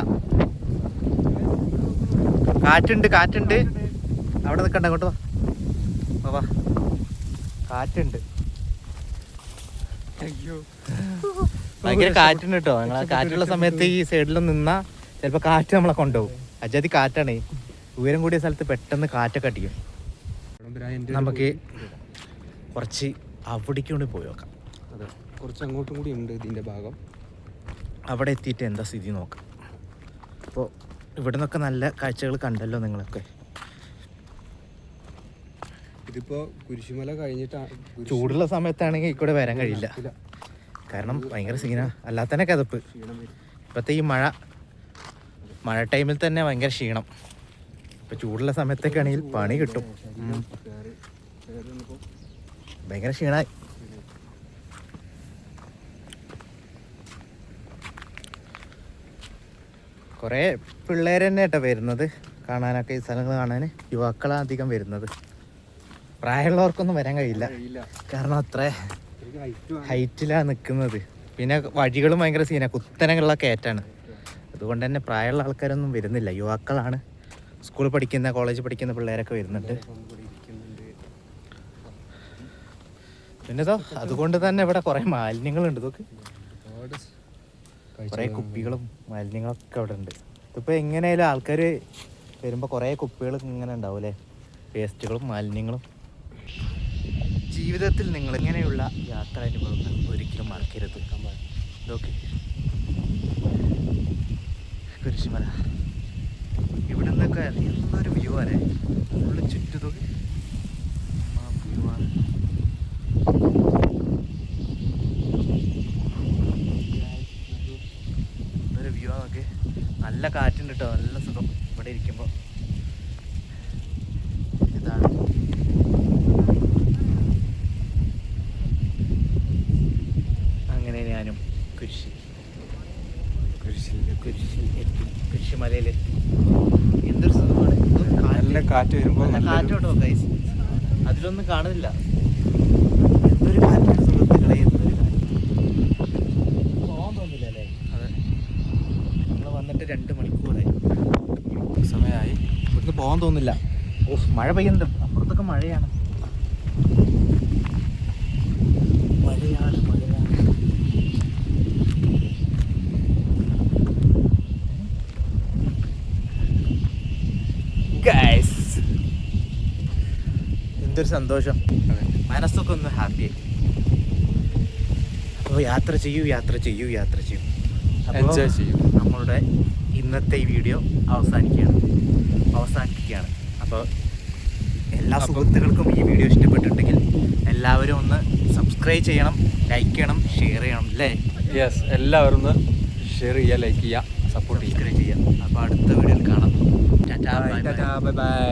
കാറ്റുണ്ട്, കാറ്റുണ്ട്. അവിടെ നിൽക്കണ്ട, അങ്ങോട്ട് വാ, വാ. കാറ്റുണ്ട്, ഭയങ്കര കാറ്റുണ്ട് കേട്ടോ. ഞങ്ങൾ ആ കാറ്റുള്ള സമയത്ത് ഈ സൈഡിലൊന്നും നിന്നാ ചിലപ്പോൾ കാറ്റ് നമ്മളെ കൊണ്ടുപോകും. അജാതി കാറ്റാണ്. ഉയരം കൂടിയ സ്ഥലത്ത് പെട്ടെന്ന് കാറ്റൊക്കെ അടിക്കും. നമുക്ക് കുറച്ച് അവിടേക്ക് കൊണ്ട് പോയി നോക്കാം. അതെ, കുറച്ച് അങ്ങോട്ടും കൂടി ഉണ്ട് ഇതിൻ്റെ ഭാഗം. അവിടെ എത്തിയിട്ട് എന്താ സ്ഥിതി നോക്കാം. അപ്പോൾ ഇവിടെ നിന്നൊക്കെ നല്ല കാഴ്ചകൾ കണ്ടല്ലോ നിങ്ങളൊക്കെ. ഇതിപ്പോ കുരിശുമല കഴിഞ്ഞിട്ടാണ്. ചൂടുള്ള സമയത്താണെങ്കിൽ ഇവിടെ വരാൻ കഴിയില്ല, കാരണം ഭയങ്കര സീന. അല്ലാതെ തന്നെ കിതപ്പ്. ഇപ്പോഴത്തെ ഈ മഴ ടൈമിൽ തന്നെ ഭയങ്കര ക്ഷീണം. ഇപ്പം ചൂടുള്ള സമയത്തൊക്കെ ആണെങ്കിൽ പണി കിട്ടും. ഭയങ്കര ക്ഷീണമായി. കുറേ പിള്ളേർ തന്നെ കേട്ടോ വരുന്നത് കാണാനൊക്കെ, ഈ സ്ഥലങ്ങൾ കാണാൻ. യുവാക്കളാണ് അധികം വരുന്നത്. പ്രായമുള്ളവർക്കൊന്നും വരാൻ കഴിയില്ല, കാരണം അത്ര ഹൈറ്റിലാണ് നിൽക്കുന്നത്. പിന്നെ വഴികളും ഭയങ്കര സീന, കുത്തനെയുള്ള കയറ്റാണ്. അതുകൊണ്ട് തന്നെ പ്രായമുള്ള ആൾക്കാരൊന്നും വരുന്നില്ല. യുവാക്കളാണ്, സ്കൂളിൽ പഠിക്കുന്ന, കോളേജിൽ പഠിക്കുന്ന പിള്ളേരൊക്കെ വരുന്നുണ്ട്. പിന്നെ അതുകൊണ്ട് തന്നെ ഇവിടെ കുറേ മാലിന്യങ്ങളുണ്ട്. ഇതൊക്കെ കുറേ കുപ്പികളും മാലിന്യങ്ങളൊക്കെ അവിടെ ഉണ്ട്. ഇതിപ്പോൾ എങ്ങനെയായാലും ആൾക്കാർ വരുമ്പോൾ കുറേ കുപ്പികൾ ഇങ്ങനെ ഉണ്ടാവും അല്ലേ, വേസ്റ്റുകളും മാലിന്യങ്ങളും. ജീവിതത്തിൽ നിങ്ങൾ ഇങ്ങനെയുള്ള യാത്രാ അനുഭവങ്ങൾ ഒരിക്കലും മറക്കരുത്. ഇതൊക്കെ കുരിശുമല, ഇവിടെ നിന്നൊക്കെ എന്തൊരു വ്യൂ ആണ്. ഫുള്ള് ചുറ്റുതൊക്കെ വ്യൂ ആണ്. എന്തൊരു വ്യൂ ആണൊക്കെ. നല്ല കാറ്റുണ്ട് കേട്ടോ, നല്ല സുഖം ഇവിടെ ഇരിക്കുമ്പോൾ. ഇതാണ് അങ്ങനെ ഞാനും കുരിശുമലയിലെത്തി. എന്തൊരു സുഖമാണ്. നല്ല കാറ്റ് വരുമ്പോൾ നല്ല കാറ്റോട്ടോ ഗൈസ്, അതിലൊന്നും കാണുന്നില്ല. എന്തൊരു കാറ്റാണ് സുഹൃത്തുക്കളെ, എന്തൊരു കാറ്റ്. പോകാൻ തോന്നില്ല അല്ലേ? അതെ, നമ്മൾ വന്നിട്ട് 2 മണിക്കൂറായി, സമയമായി. ഇവിടുന്ന് പോകാൻ തോന്നില്ല. ഓ, മഴ പെയ്യുന്നുണ്ട്. അപ്പുറത്തൊക്കെ മഴയാണ്. മഴയാണ്. എന്തൊരു സന്തോഷം, മനസ്സൊക്കെ ഒന്ന് ഹാപ്പിയായി. അപ്പോൾ യാത്ര ചെയ്യൂ. എൻജോയ് ചെയ്യും. നമ്മളുടെ ഇന്നത്തെ ഈ വീഡിയോ അവസാനിക്കുകയാണ്. അപ്പോൾ എല്ലാ സുഹൃത്തുക്കൾക്കും ഈ വീഡിയോ ഇഷ്ടപ്പെട്ടിട്ടുണ്ടെങ്കിൽ എല്ലാവരും ഒന്ന് സബ്സ്ക്രൈബ് ചെയ്യണം, ലൈക്ക് ചെയ്യണം, ഷെയർ ചെയ്യണം അല്ലേ? യെസ്, എല്ലാവരും ഒന്ന് ഷെയർ ചെയ്യുക, ലൈക്ക് ചെയ്യുക, സപ്പോർട്ട് ചെയ്യുക. അപ്പോൾ അടുത്ത വീഡിയോയിൽ കാണാം. Bye bye.